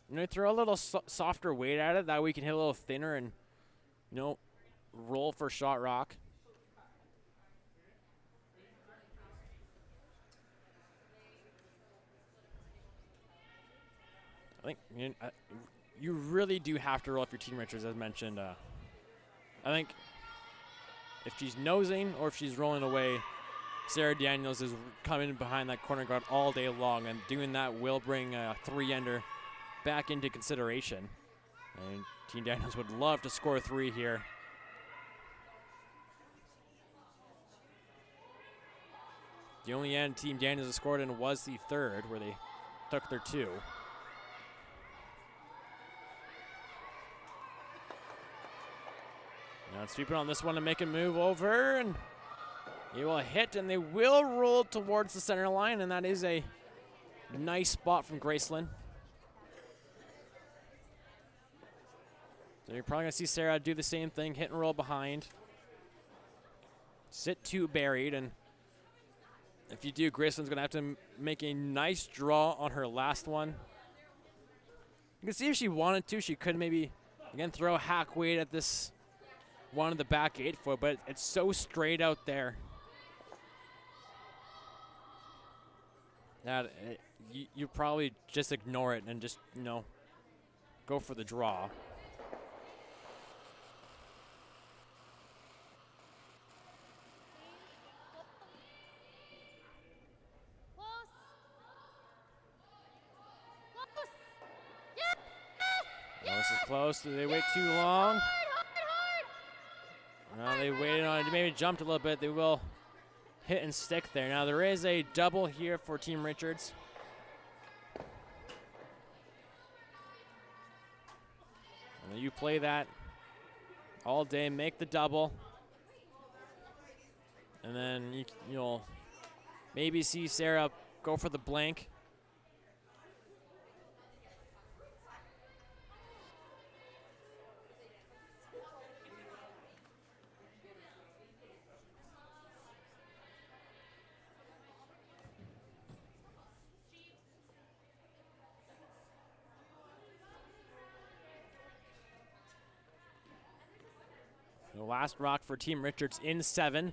I'm going to throw a little softer weight at it. That way we can hit a little thinner and, roll for shot rock. I think you really do have to roll if your Team Richards, as mentioned. I think if she's nosing or if she's rolling away, Sarah Daniels is coming behind that corner guard all day long, and doing that will bring a 3-ender back into consideration. And Team Daniels would love to score 3 here. The only end Team Daniels has scored in was the 3rd, where they took their 2. Now sweeping on this one to make a move over, and he will hit, and they will roll towards the center line, and that is a nice spot from Graceland. So you're probably going to see Sarah do the same thing, hit and roll behind. Sit 2 buried, and if you do, Graceland's going to have to make a nice draw on her last one. You can see if she wanted to, she could maybe, again, throw a hack weight at this one of the back 8-foot, but it's so straight out there that you probably just ignore it and just, go for the draw. This is close. Did they wait too long? No, they waited on it. Maybe jumped a little bit. They will hit and stick there. Now there is a double here for Team Richards. And you play that all day, make the double. And then you'll maybe see Sarah go for the blank. The last rock for Team Richards in 7.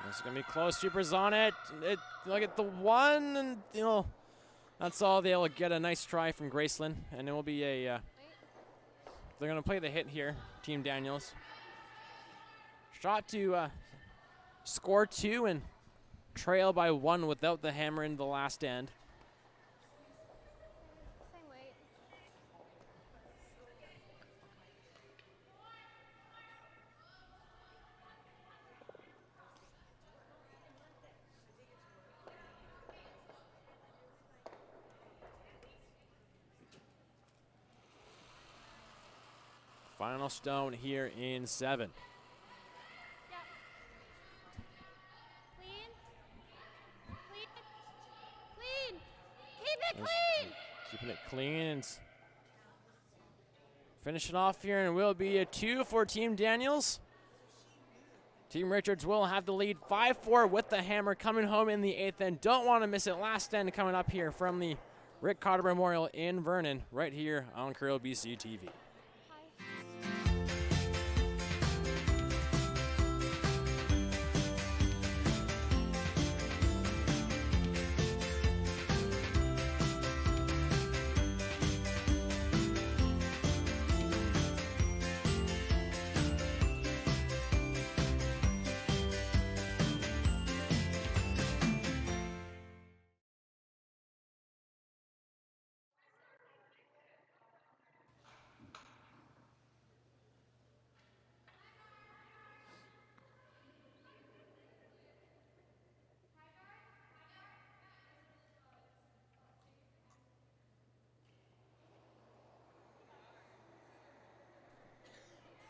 It's going to be close. Sweepers on it. Look at the one, and that's all. They'll get a nice try from Graceland, and it will be a. They're going to play the hit here, Team Daniels. Shot to score 2 and trail by 1 without the hammer in the last end. Same weight. Final stone here in 7. Yep. Clean. Clean. Clean. Keep it clean. Keeping it clean and finish it off here, and it will be a 2 for Team Daniels. Team Richards will have the lead 5-4 with the hammer coming home in the 8th end. Don't want to miss it. Last end coming up here from the Rick Cotter Memorial in Vernon, right here on Curl BC TV.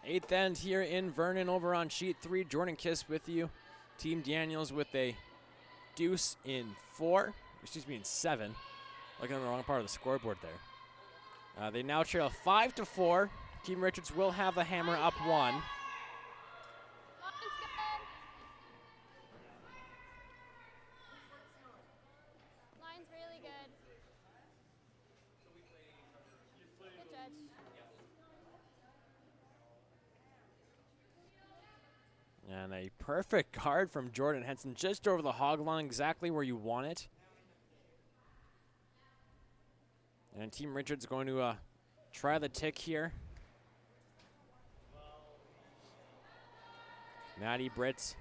Eighth end here in Vernon over on sheet 3. Jordan Kiss with you. Team Daniels with a deuce in 7. Looking on the wrong part of the scoreboard there. They now trail 5-4. Team Richards will have the hammer up 1. And a perfect card from Jordan Henson, just over the hog line, exactly where you want it. And Team Richards going to try the tick here. Maddie Britz.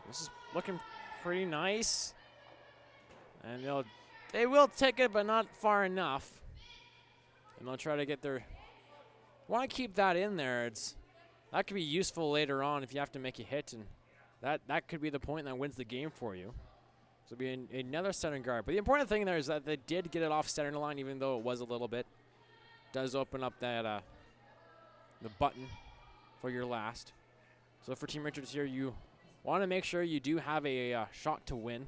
This is looking pretty nice. And they will take it, but not far enough. And they'll try to get their... Want to keep that in there. That could be useful later on if you have to make a hit, and that could be the point that wins the game for you. So it'll be another center guard. But the important thing there is that they did get it off center line, even though it was a little bit. Does open up that the button for your last. So for Team Richards here, you want to make sure you do have a shot to win.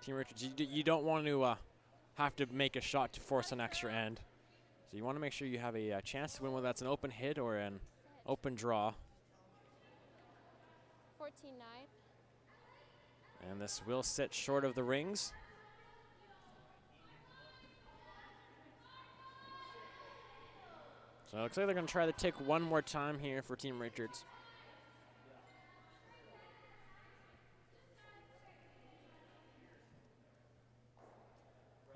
Team Richards, you don't want to have to make a shot to force an extra end. So you want to make sure you have a chance to win, whether that's an open hit or an open draw. 14-9. And this will sit short of the rings. So it looks like they're going to try the tick one more time here for Team Richards.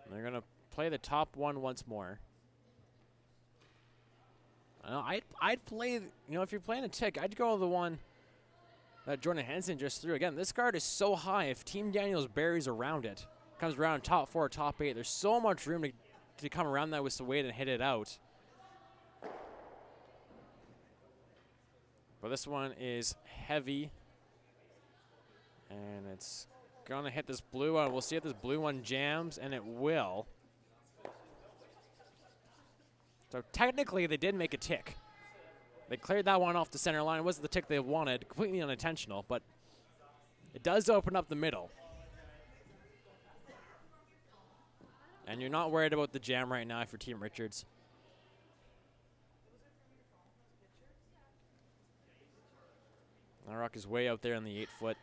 And they're going to play the top one once more. I'd play, if you're playing a tick, I'd go with the one that Jordan Henson just threw. Again, this card is so high. If Team Daniels buries around it, comes around top 4, top 8, there's so much room to come around that with the weight and hit it out. But this one is heavy. And it's going to hit this blue one. We'll see if this blue one jams, and it will. So technically, they did make a tick. They cleared that one off the center line. It wasn't the tick they wanted, completely unintentional, but it does open up the middle. And you're not worried about the jam right now for Team Richards. That rock is way out there on the 8-foot.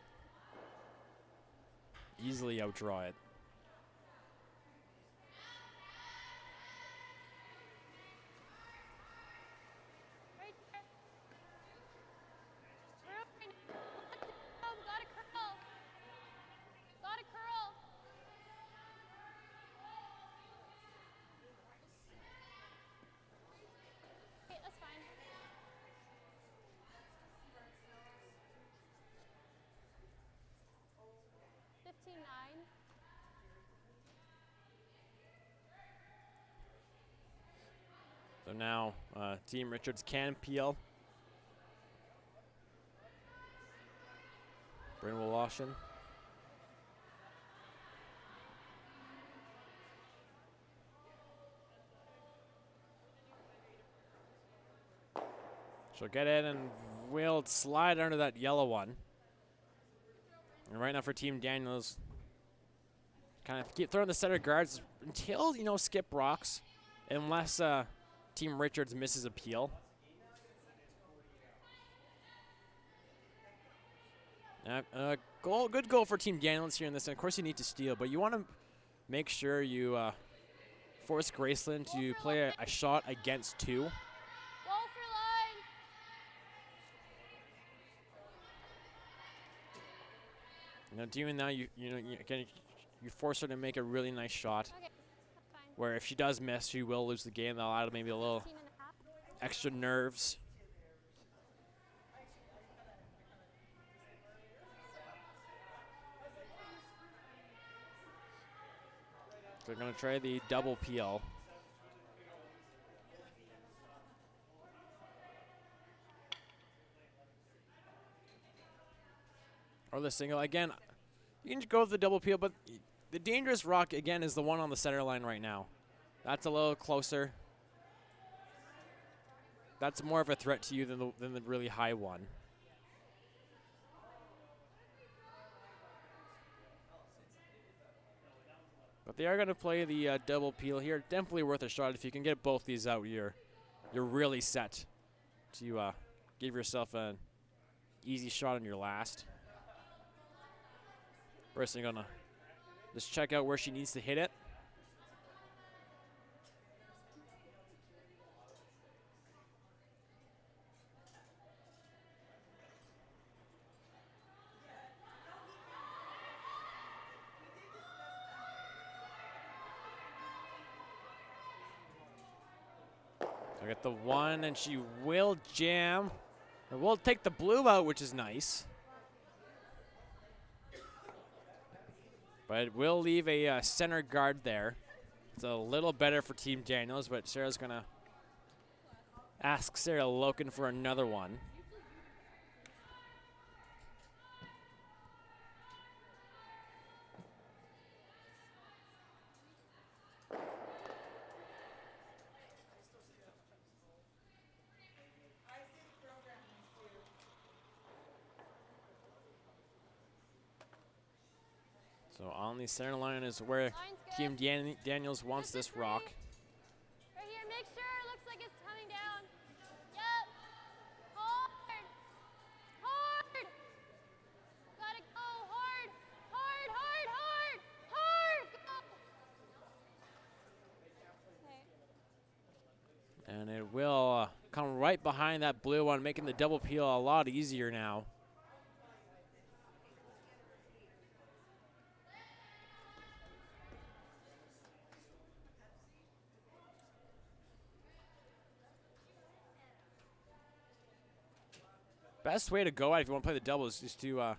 Easily outdraw it. So now Team Richards can peel. Bryn Woloshin. She'll get in and will slide under that yellow one. And right now for Team Daniels, kind of keep throwing the center guards until, skip rocks, unless Team Richards misses a peel. Good goal for Team Daniels here in this. And of course, you need to steal, but you want to make sure you force Graceland to play a shot against 2. Doing that, you force her to make a really nice shot. Okay, that's fine. Where if she does miss, she will lose the game. That'll add maybe a little extra nerves. So they're going to try the double peel. Or the single. Again, you can go with the double peel, but the dangerous rock, again, is the one on the center line right now. That's a little closer. That's more of a threat to you than the really high one. But But they are going to play the double peel here. Definitely worth a shot. If you can get both these out, you're really set to give yourself an easy shot on your last. First, I'm going to just check out where she needs to hit it. I get the one, and she will jam. And we'll take the blue out, which is nice. But it will leave a center guard there. It's a little better for Team Daniels, but Sarah's going to ask Sarah Loken for another one. So on the center line is where Team Daniels wants this rock. Right here, make sure it looks like it's coming down. Yep. Hard. Hard. Gotta go hard. Hard, hard, hard. Hard. Go. Okay. And it will come right behind that blue one, making the double peel a lot easier now. Best way to go at if you want to play the double is just to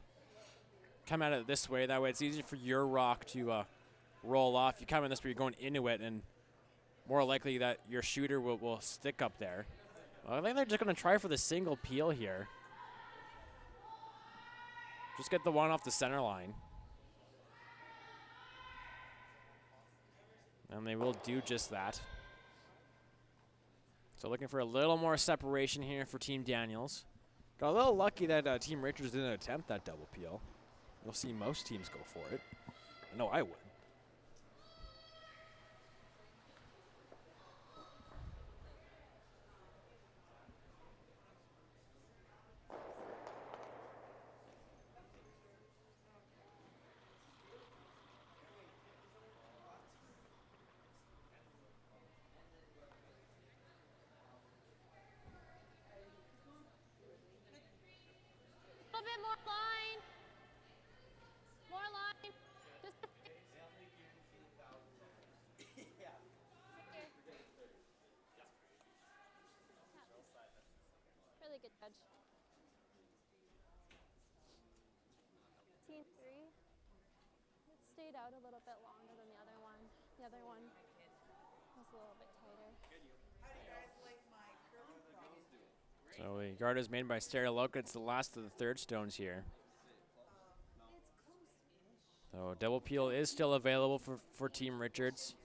come at it this way. That way it's easier for your rock to roll off. You come in this way, you're going into it, and more likely that your shooter will stick up there. Well, I think they're just going to try for the single peel here. Just get the one off the center line. And they will do just that. So looking for a little more separation here for Team Daniels. Got a little lucky that Team Richards didn't attempt that double peel. You'll see most teams go for it. I know I would. A little bit more line. More line. Just really good judge. Team 3. It stayed out a little bit longer than the other one. The other one was a little bit tighter. So the guard is made by Sarah Loken. It's the last of the third stones here. So double peel is still available for Team Richards.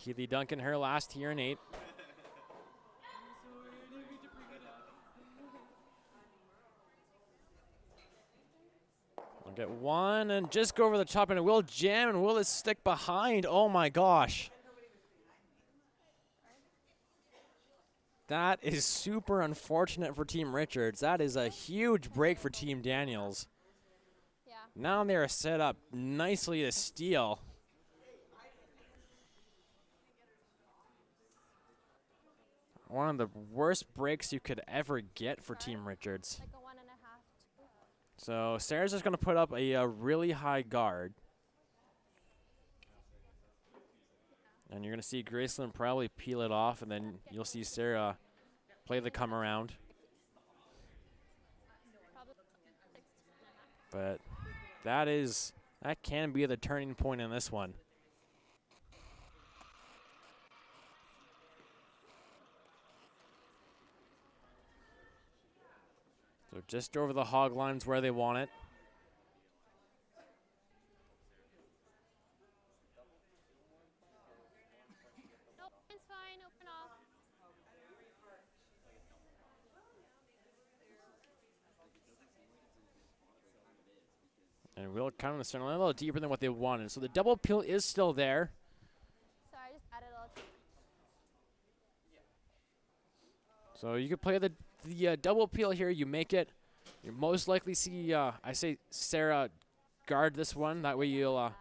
Keely Duncan, her last here in 8. We'll get one and just go over the top, and it will jam, and will it stick behind? Oh my gosh. That is super unfortunate for Team Richards. That is a huge break for Team Daniels. Yeah. Now they are set up nicely to steal. One of the worst breaks you could ever get for Team Richards. Like a 1.5. So Sarah's just going to put up a really high guard. And you're going to see Graceland probably peel it off, and then you'll see Sarah play the come around. But that can be the turning point in this one. So Just over the hog lines where they want it. Nope, it's fine. Open off. And we'll count on the center line a little deeper than what they wanted. So the double peel is still there. Sorry, I just added a little. So you could play the double peel here. You make it. You most likely see, I say, Sarah guard this one. That way you'll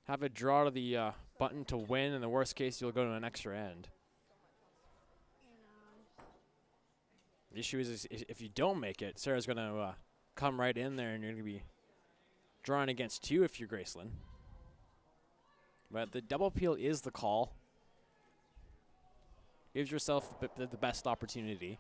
have a draw to the button to win. In the worst case, you'll go to an extra end. The issue is if you don't make it, Sarah's going to come right in there, and you're going to be drawing against 2 if you're Graceland. But the double peel is the call. Gives yourself the best opportunity.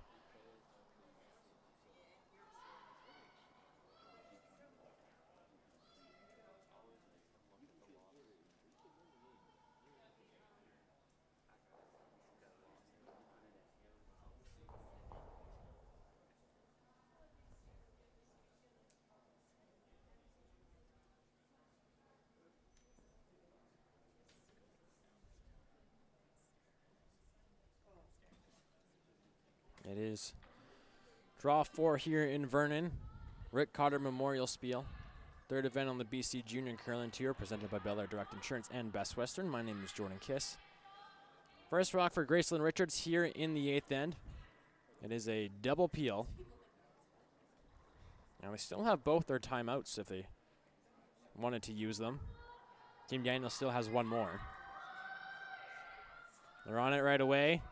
It is draw 4 here in Vernon. Rick Cotter Memorial Spiel. 3rd event on the BC Junior Curling Tour, presented by Bel Air Direct Insurance and Best Western. My name is Jordan Kiss. First rock for Graceland Richards here in the 8th end. It is a double peel. Now they still have both their timeouts if they wanted to use them. Team Daniel still has one more. They're on it right away.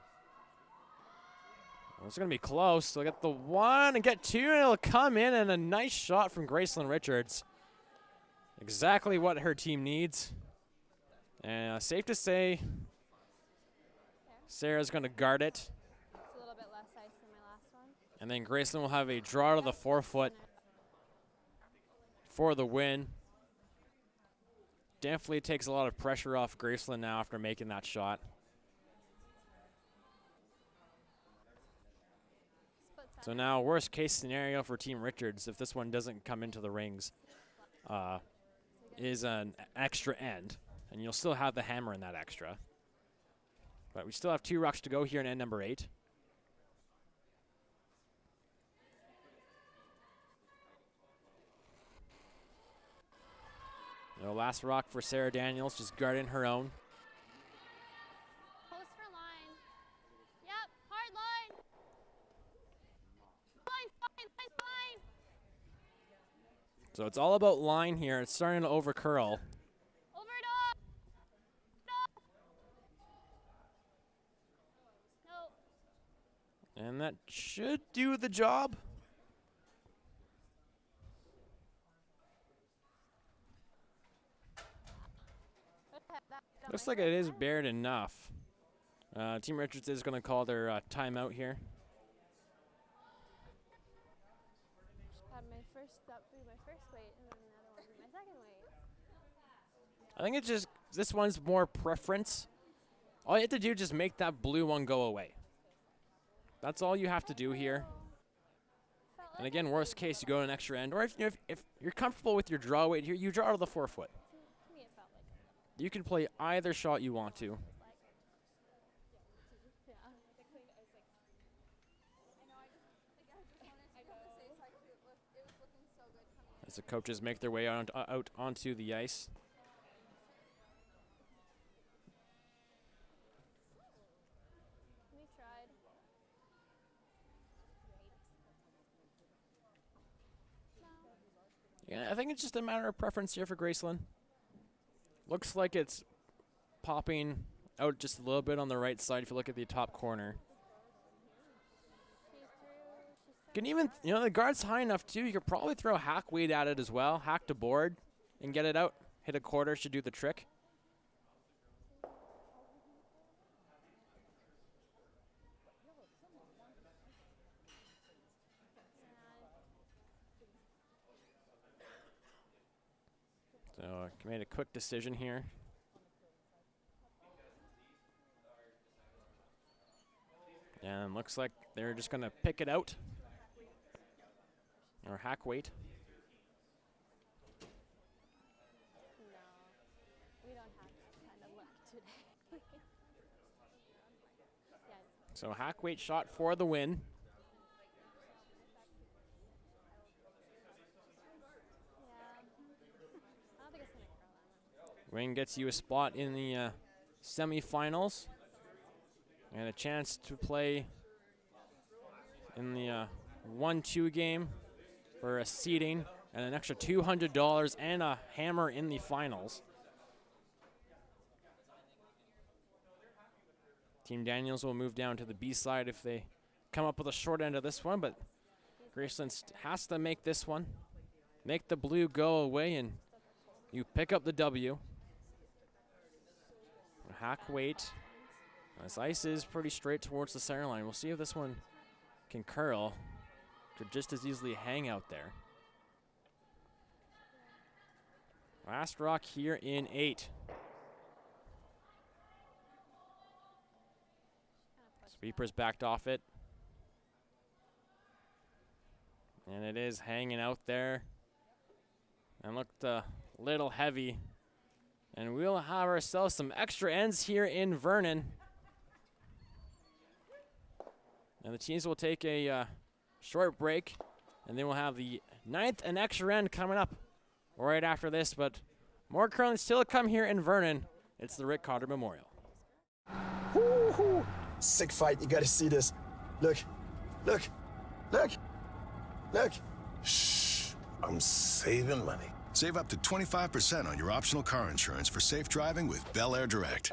Well, it's going to be close. They'll get the 1 and get 2, and it'll come in, and a nice shot from Graceland Richards. Exactly what her team needs. And safe to say, Sarah's going to guard it. It's a little bit less ice than my last one. And then Graceland will have a draw to the 4-foot for the win. Definitely takes a lot of pressure off Graceland now after making that shot. So now, worst case scenario for Team Richards, if this one doesn't come into the rings, is an extra end. And you'll still have the hammer in that extra. But we still have 2 rocks to go here in end number 8. The last rock for Sarah Daniels, just guarding her own. Post for line. Yep, hard line. Line. So it's all about line here. It's starting to over curl. Over it up. Nope. And that should do the job. Looks like it is bared enough. Team Richards is going to call their timeout here. That would be my first weight, and then the other one would be my second weight. I think it's just, this one's more preference. All you have to do is just make that blue one go away. That's all you have to do here. And again, worst case, you go an extra end. Or if you're comfortable with your draw weight here, you draw to the 4-foot. To me, it felt like You can play either shot you want to. yeah. As the coaches make their way out onto the ice. We tried. Yeah, I think it's just a matter of preference here for Graceland. Looks like it's popping out just a little bit on the right side if you look at the top corner. Can even, the guard's high enough too. You could probably throw hack weight at it as well. Hack to board and get it out. Hit a quarter should do the trick. So made a quick decision here. And looks like they're just going to pick it out. or hack weight. No, we don't have that kind of luck today. Yeah. So hack weight shot for the win. Yeah. I don't think it's gonna curl that much. Wing gets you a spot in the semifinals and a chance to play in the 1-2 game for a seeding and an extra $200 and a hammer in the finals. Team Daniels will move down to the B side if they come up with a short end of this one, but Graceland has to make this one. Make the blue go away and you pick up the W. Hack weight. This ice is pretty straight towards the center line. We'll see if this one can curl. Could just as easily hang out there. Last rock here in 8. Sweeper's backed off it. And it is hanging out there. And looked a little heavy. And we'll have ourselves some extra ends here in Vernon. And the teams will take a short break. And then we'll have the 9th and extra end coming up right after this. But more curling still to come here in Vernon. It's the Rick Cotter Memorial. Woo-hoo. Sick fight. You got to see this. Look. Look. Look. Look. Shh. I'm saving money. Save up to 25% on your optional car insurance for safe driving with Bel Air Direct.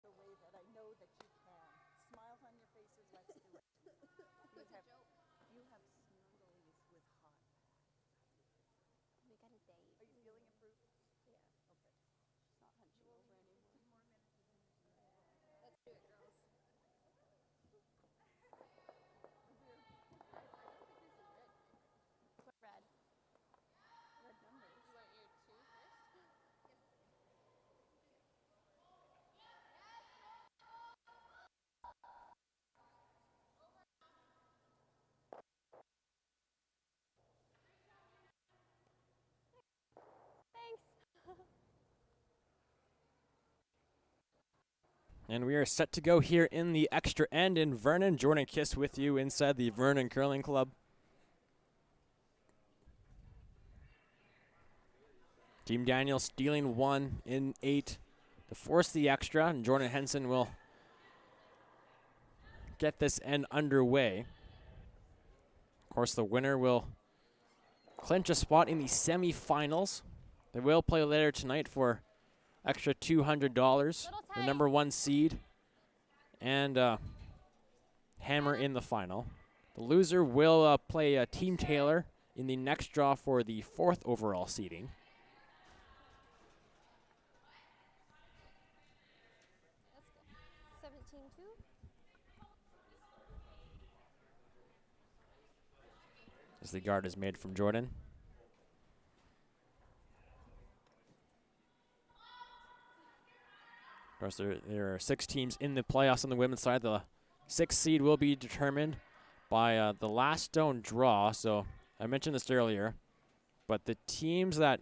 The way that I know that you can. Smiles on your faces, let's do it. You have snugglies with hot. We got a date. Are you feeling improved? Yeah. Okay. She's not hunching over anymore. Let's do it, girls. What red? Red numbers. You want your 2 first? Thanks. And we are set to go here in the extra end in Vernon. Jordan Kiss with you inside the Vernon Curling Club. Team Daniel stealing 1 in 8 to force the extra, and Jordan Henson will get this end underway. Of course, the winner will clinch a spot in the semifinals. They will play later tonight for extra $200, the number 1 seed, and hammer in the final. The loser will play Team Taylor in the next draw for the 4th overall seeding. Let's go. 17-2. As the guard is made from Jordan. Of course, there are 6 teams in the playoffs on the women's side. The 6th seed will be determined by the last stone draw. So I mentioned this earlier, but the teams that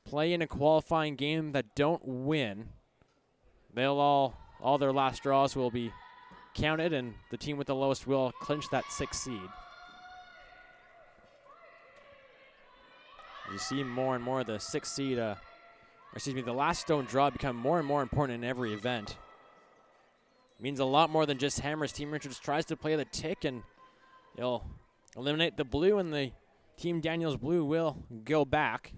play in a qualifying game that don't win, they'll all their last draws will be counted, and the team with the lowest will clinch that 6th seed. You see more and more the 6th seed, the last stone draw become more and more important in every event. It means a lot more than just hammers. Team Richards tries to play the tick, and he'll eliminate the blue, and the Team Daniels blue will go back.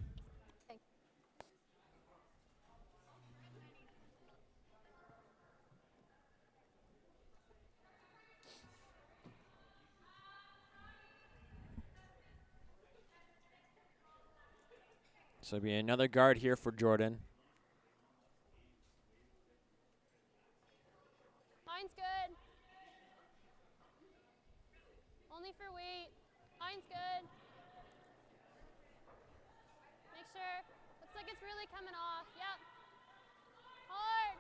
So it'll be another guard here for Jordan. Line's good. Only for weight. Line's good. Make sure. Looks like it's really coming off. Yep. Hard.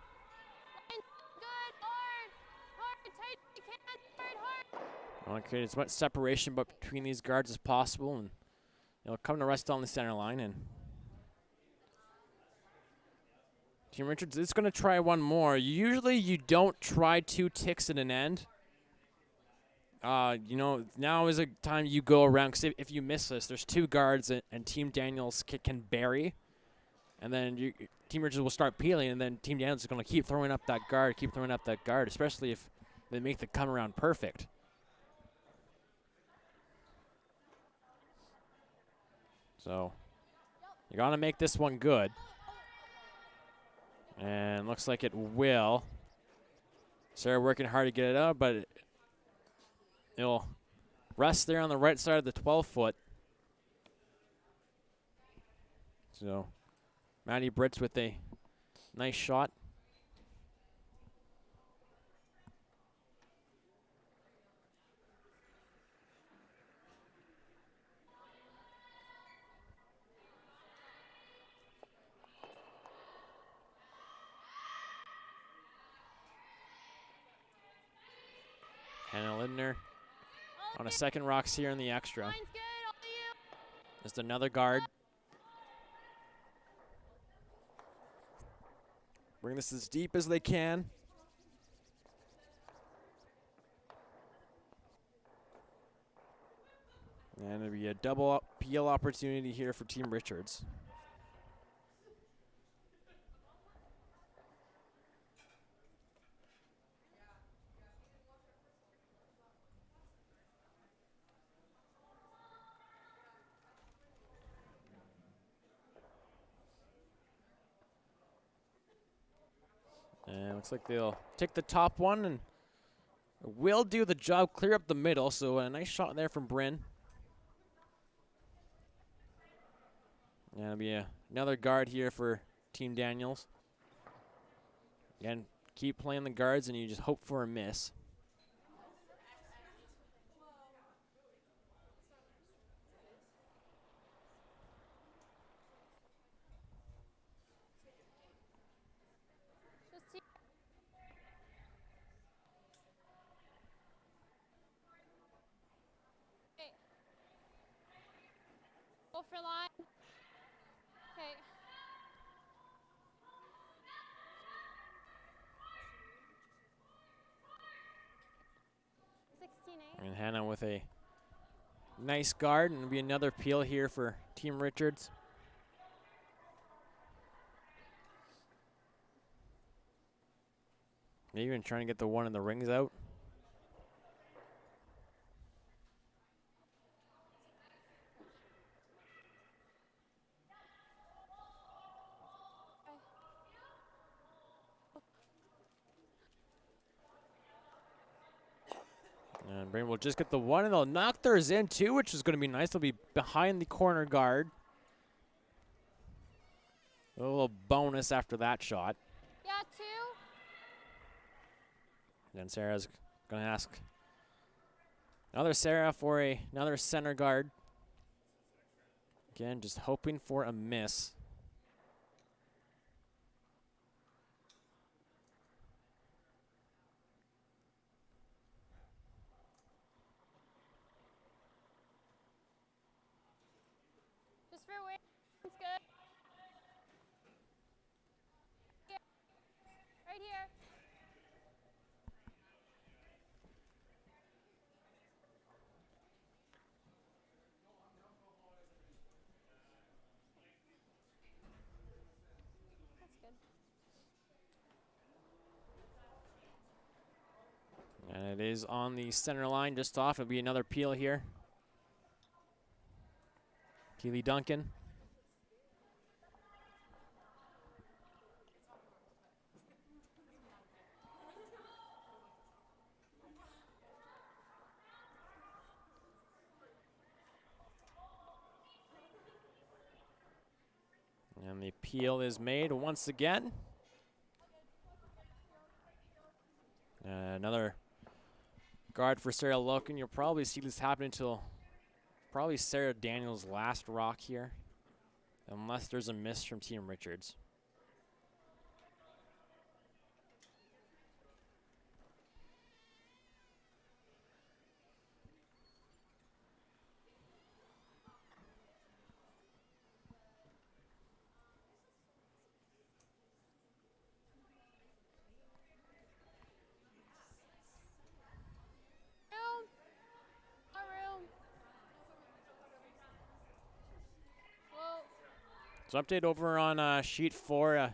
Line's good. Hard. Hard. Tight as you can. Hard. Hard. I want to create as much separation between these guards as possible, and it'll come to rest on the center line. And Team Richards is going to try one more. Usually you don't try 2 ticks at an end. You know, now is a time you go around, because if you miss this, there's 2 guards and Team Daniels can bury. And then Team Richards will start peeling, and then Team Daniels is going to keep throwing up that guard, especially if they make the come around perfect. So you're going to make this one good. And looks like it will. Sarah working hard to get it out, but it'll rest there on the right side of the 12-foot. So Maddie Britz with a nice shot. Hannah Lindner on a second rocks here in the extra. Line's good. All of you. Just another guard. Bring this as deep as they can. And it'll be a double peel opportunity here for Team Richards. And looks like they'll take the top one and will do the job, clear up the middle. So a nice shot there from Bryn. And it'll be another guard here for Team Daniels. Again, keep playing the guards and you just hope for a miss. Just keep. Okay. Go for line. Okay. 16-8. And Hannah with a nice guard, and it'll be another peel here for Team Richards. Maybe even trying to get the one in the rings out. And Brain will just get the one, and they'll knock theirs in too, which is going to be nice. They'll be behind the corner guard. A little bonus after that shot. Yeah, 2. Then Sarah's going to ask another Sarah for another center guard. Again, just hoping for a miss. Just for weight. It's good. Here. Right here. That's good. And it is on the center line just off. It'll be another peel here. Keely Duncan. And the appeal is made once again. Another guard for Sarah Loken. You'll probably see this happen until probably Sarah Daniels' last rock here, unless there's a miss from Team Richards. Room. More room. Whoa. So update over on sheet 4.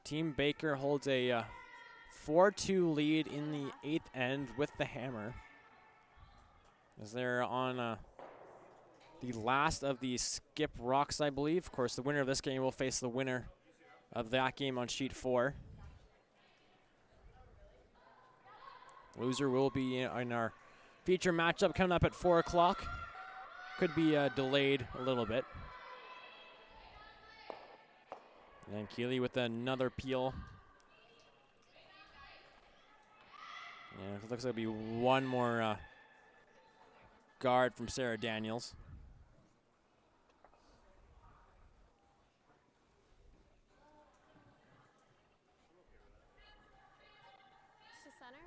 Team Baker holds a 4-2 lead in the 8th end with the hammer. As they're on the last of the skip rocks, I believe. Of course, the winner of this game will face the winner of that game on sheet 4. Loser will be in our feature matchup coming up at 4 o'clock. Could be delayed a little bit. And Keeley with another peel. Yeah, it looks like it'll be one more guard from Sarah Daniels. To center.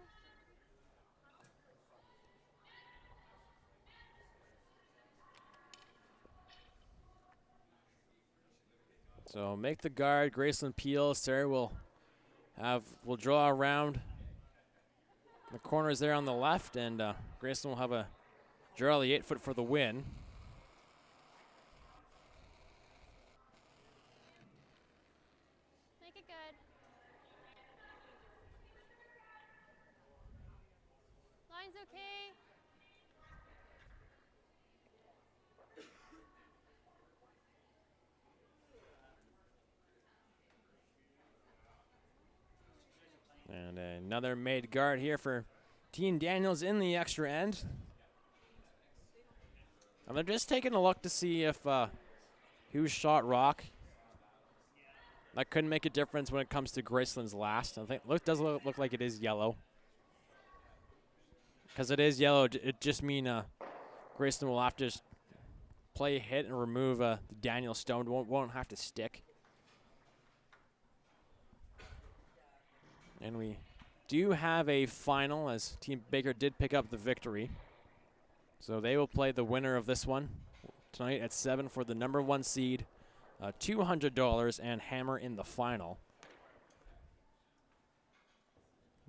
So make the guard, Graceland Peel. Sarah will draw around the corners there on the left, and Graceland will have a draw the 8-foot for the win. Make it good. Line's okay. And another made guard here for Team Daniels in the extra end. And they're just taking a look to see if who shot rock. That could make a difference when it comes to Graceland's last. I think does look like it is yellow. Because it is yellow, it just means Graceland will have to just play a hit and remove the Daniel stone. Won't have to stick. And we do have a final, as Team Baker did pick up the victory. So they will play the winner of this one tonight at 7 for the number 1 seed, $200 and hammer in the final.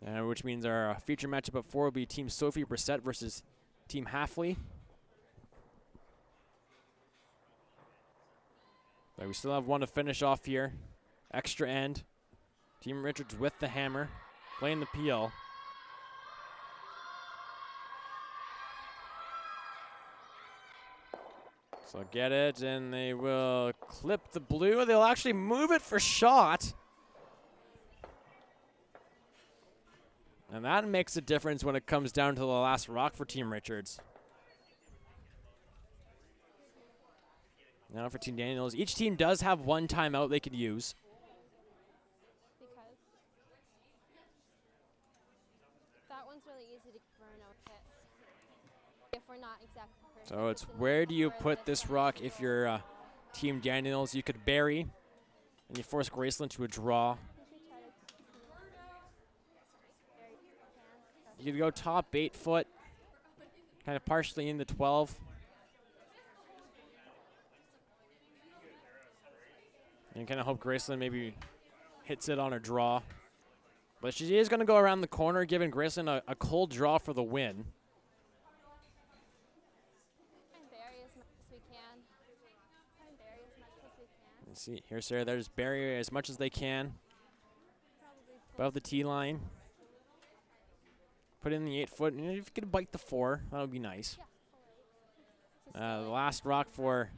Which means our feature matchup at 4 will be Team Sophie Brissett versus Team Halfley. But we still have one to finish off here. Extra end. Team Richards with the hammer, playing the peel. So get it, and they will clip the blue. They'll actually move it for shot. And that makes a difference when it comes down to the last rock for Team Richards. Now for Team Daniels, each team does have one timeout they could use. Because that one's really easy to burn out hits. If we're not exactly perfect. So it's where do you put this rock if you're Team Daniels? You could bury, and you force Graceland to a draw. You could go top 8 foot, kind of partially in the 12. And kind of hope Graceland maybe hits it on a draw. But she is going to go around the corner, giving Graceland a cold draw for the win. And bury as much as we can. And bury as much as we can. Let's see, here, Sarah, there's bury as much as they can. Above the tee line. Put in the 8 foot, and if you could bite the 4, that would be nice. The last rock for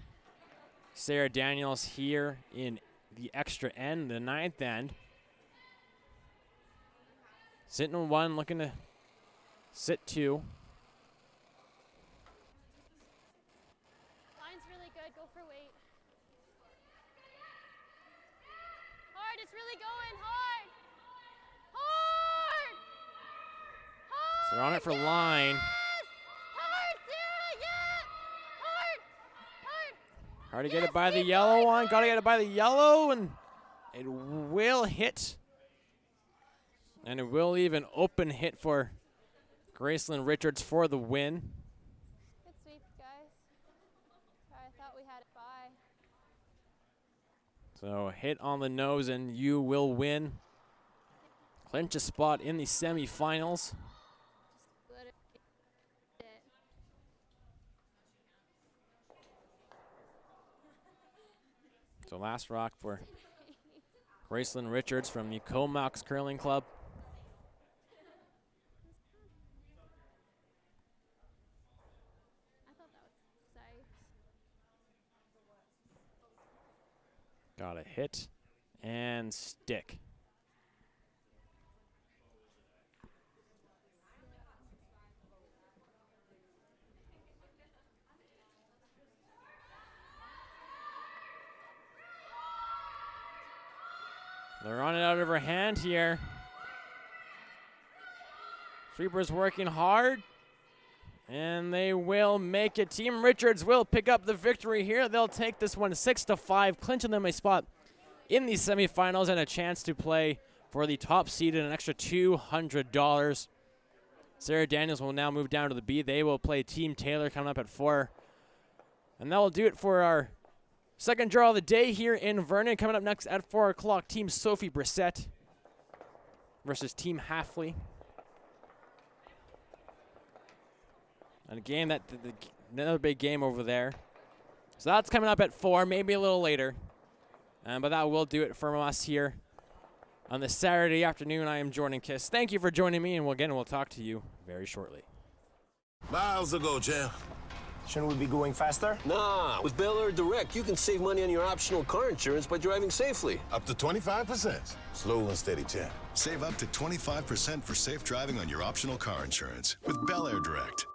Sarah Daniels here in the extra end, the 9th end. Sitting in 1, looking to sit 2. Line's really good. Go for weight. Hard. It's really going. Hard. Hard. Hard. So they're on it for line. Yes! Hard, Sarah. Yeah. Hard. Hard. Hard to get Yes, it by the keep yellow going, one. Got to get it by the yellow, and it will hit. And it will leave an open hit for Graceland Richards for the win. Good sweep, guys. Sorry, I thought we had it by. So hit on the nose, and you will win. Clinch a spot in the semifinals. Let it. So last rock for Graceland Richards from the Comox Curling Club. I thought that was sorry. Got a hit and stick. They're running out of her hand here. Sweeper's working hard, and they will make it. Team Richards will pick up the victory here. They'll take this one 6-5, clinching them a spot in the semifinals and a chance to play for the top seed and an extra $200. Sarah Daniels will now move down to the B. They will play Team Taylor coming up at 4. And that will do it for our second draw of the day here in Vernon. Coming up next at 4 o'clock, Team Sophie Brissett versus Team Halfley. And a game another big game over there. So that's coming up at 4, maybe a little later. But that will do it for us here on this Saturday afternoon. I am Jordan Kiss. Thank you for joining me, and we'll talk to you very shortly. Miles ago, champ. Shouldn't we be going faster? Nah, with Bel Air Direct, you can save money on your optional car insurance by driving safely. Up to 25%. Slow and steady, champ. Save up to 25% for safe driving on your optional car insurance with Bel Air Direct.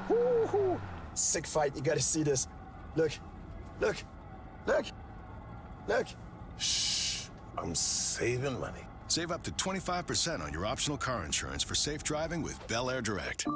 Woo-hoo. Sick fight. You gotta see this. Look. Look. Look. Look. Shh. I'm saving money. Save up to 25% on your optional car insurance for safe driving with Bel Air Direct.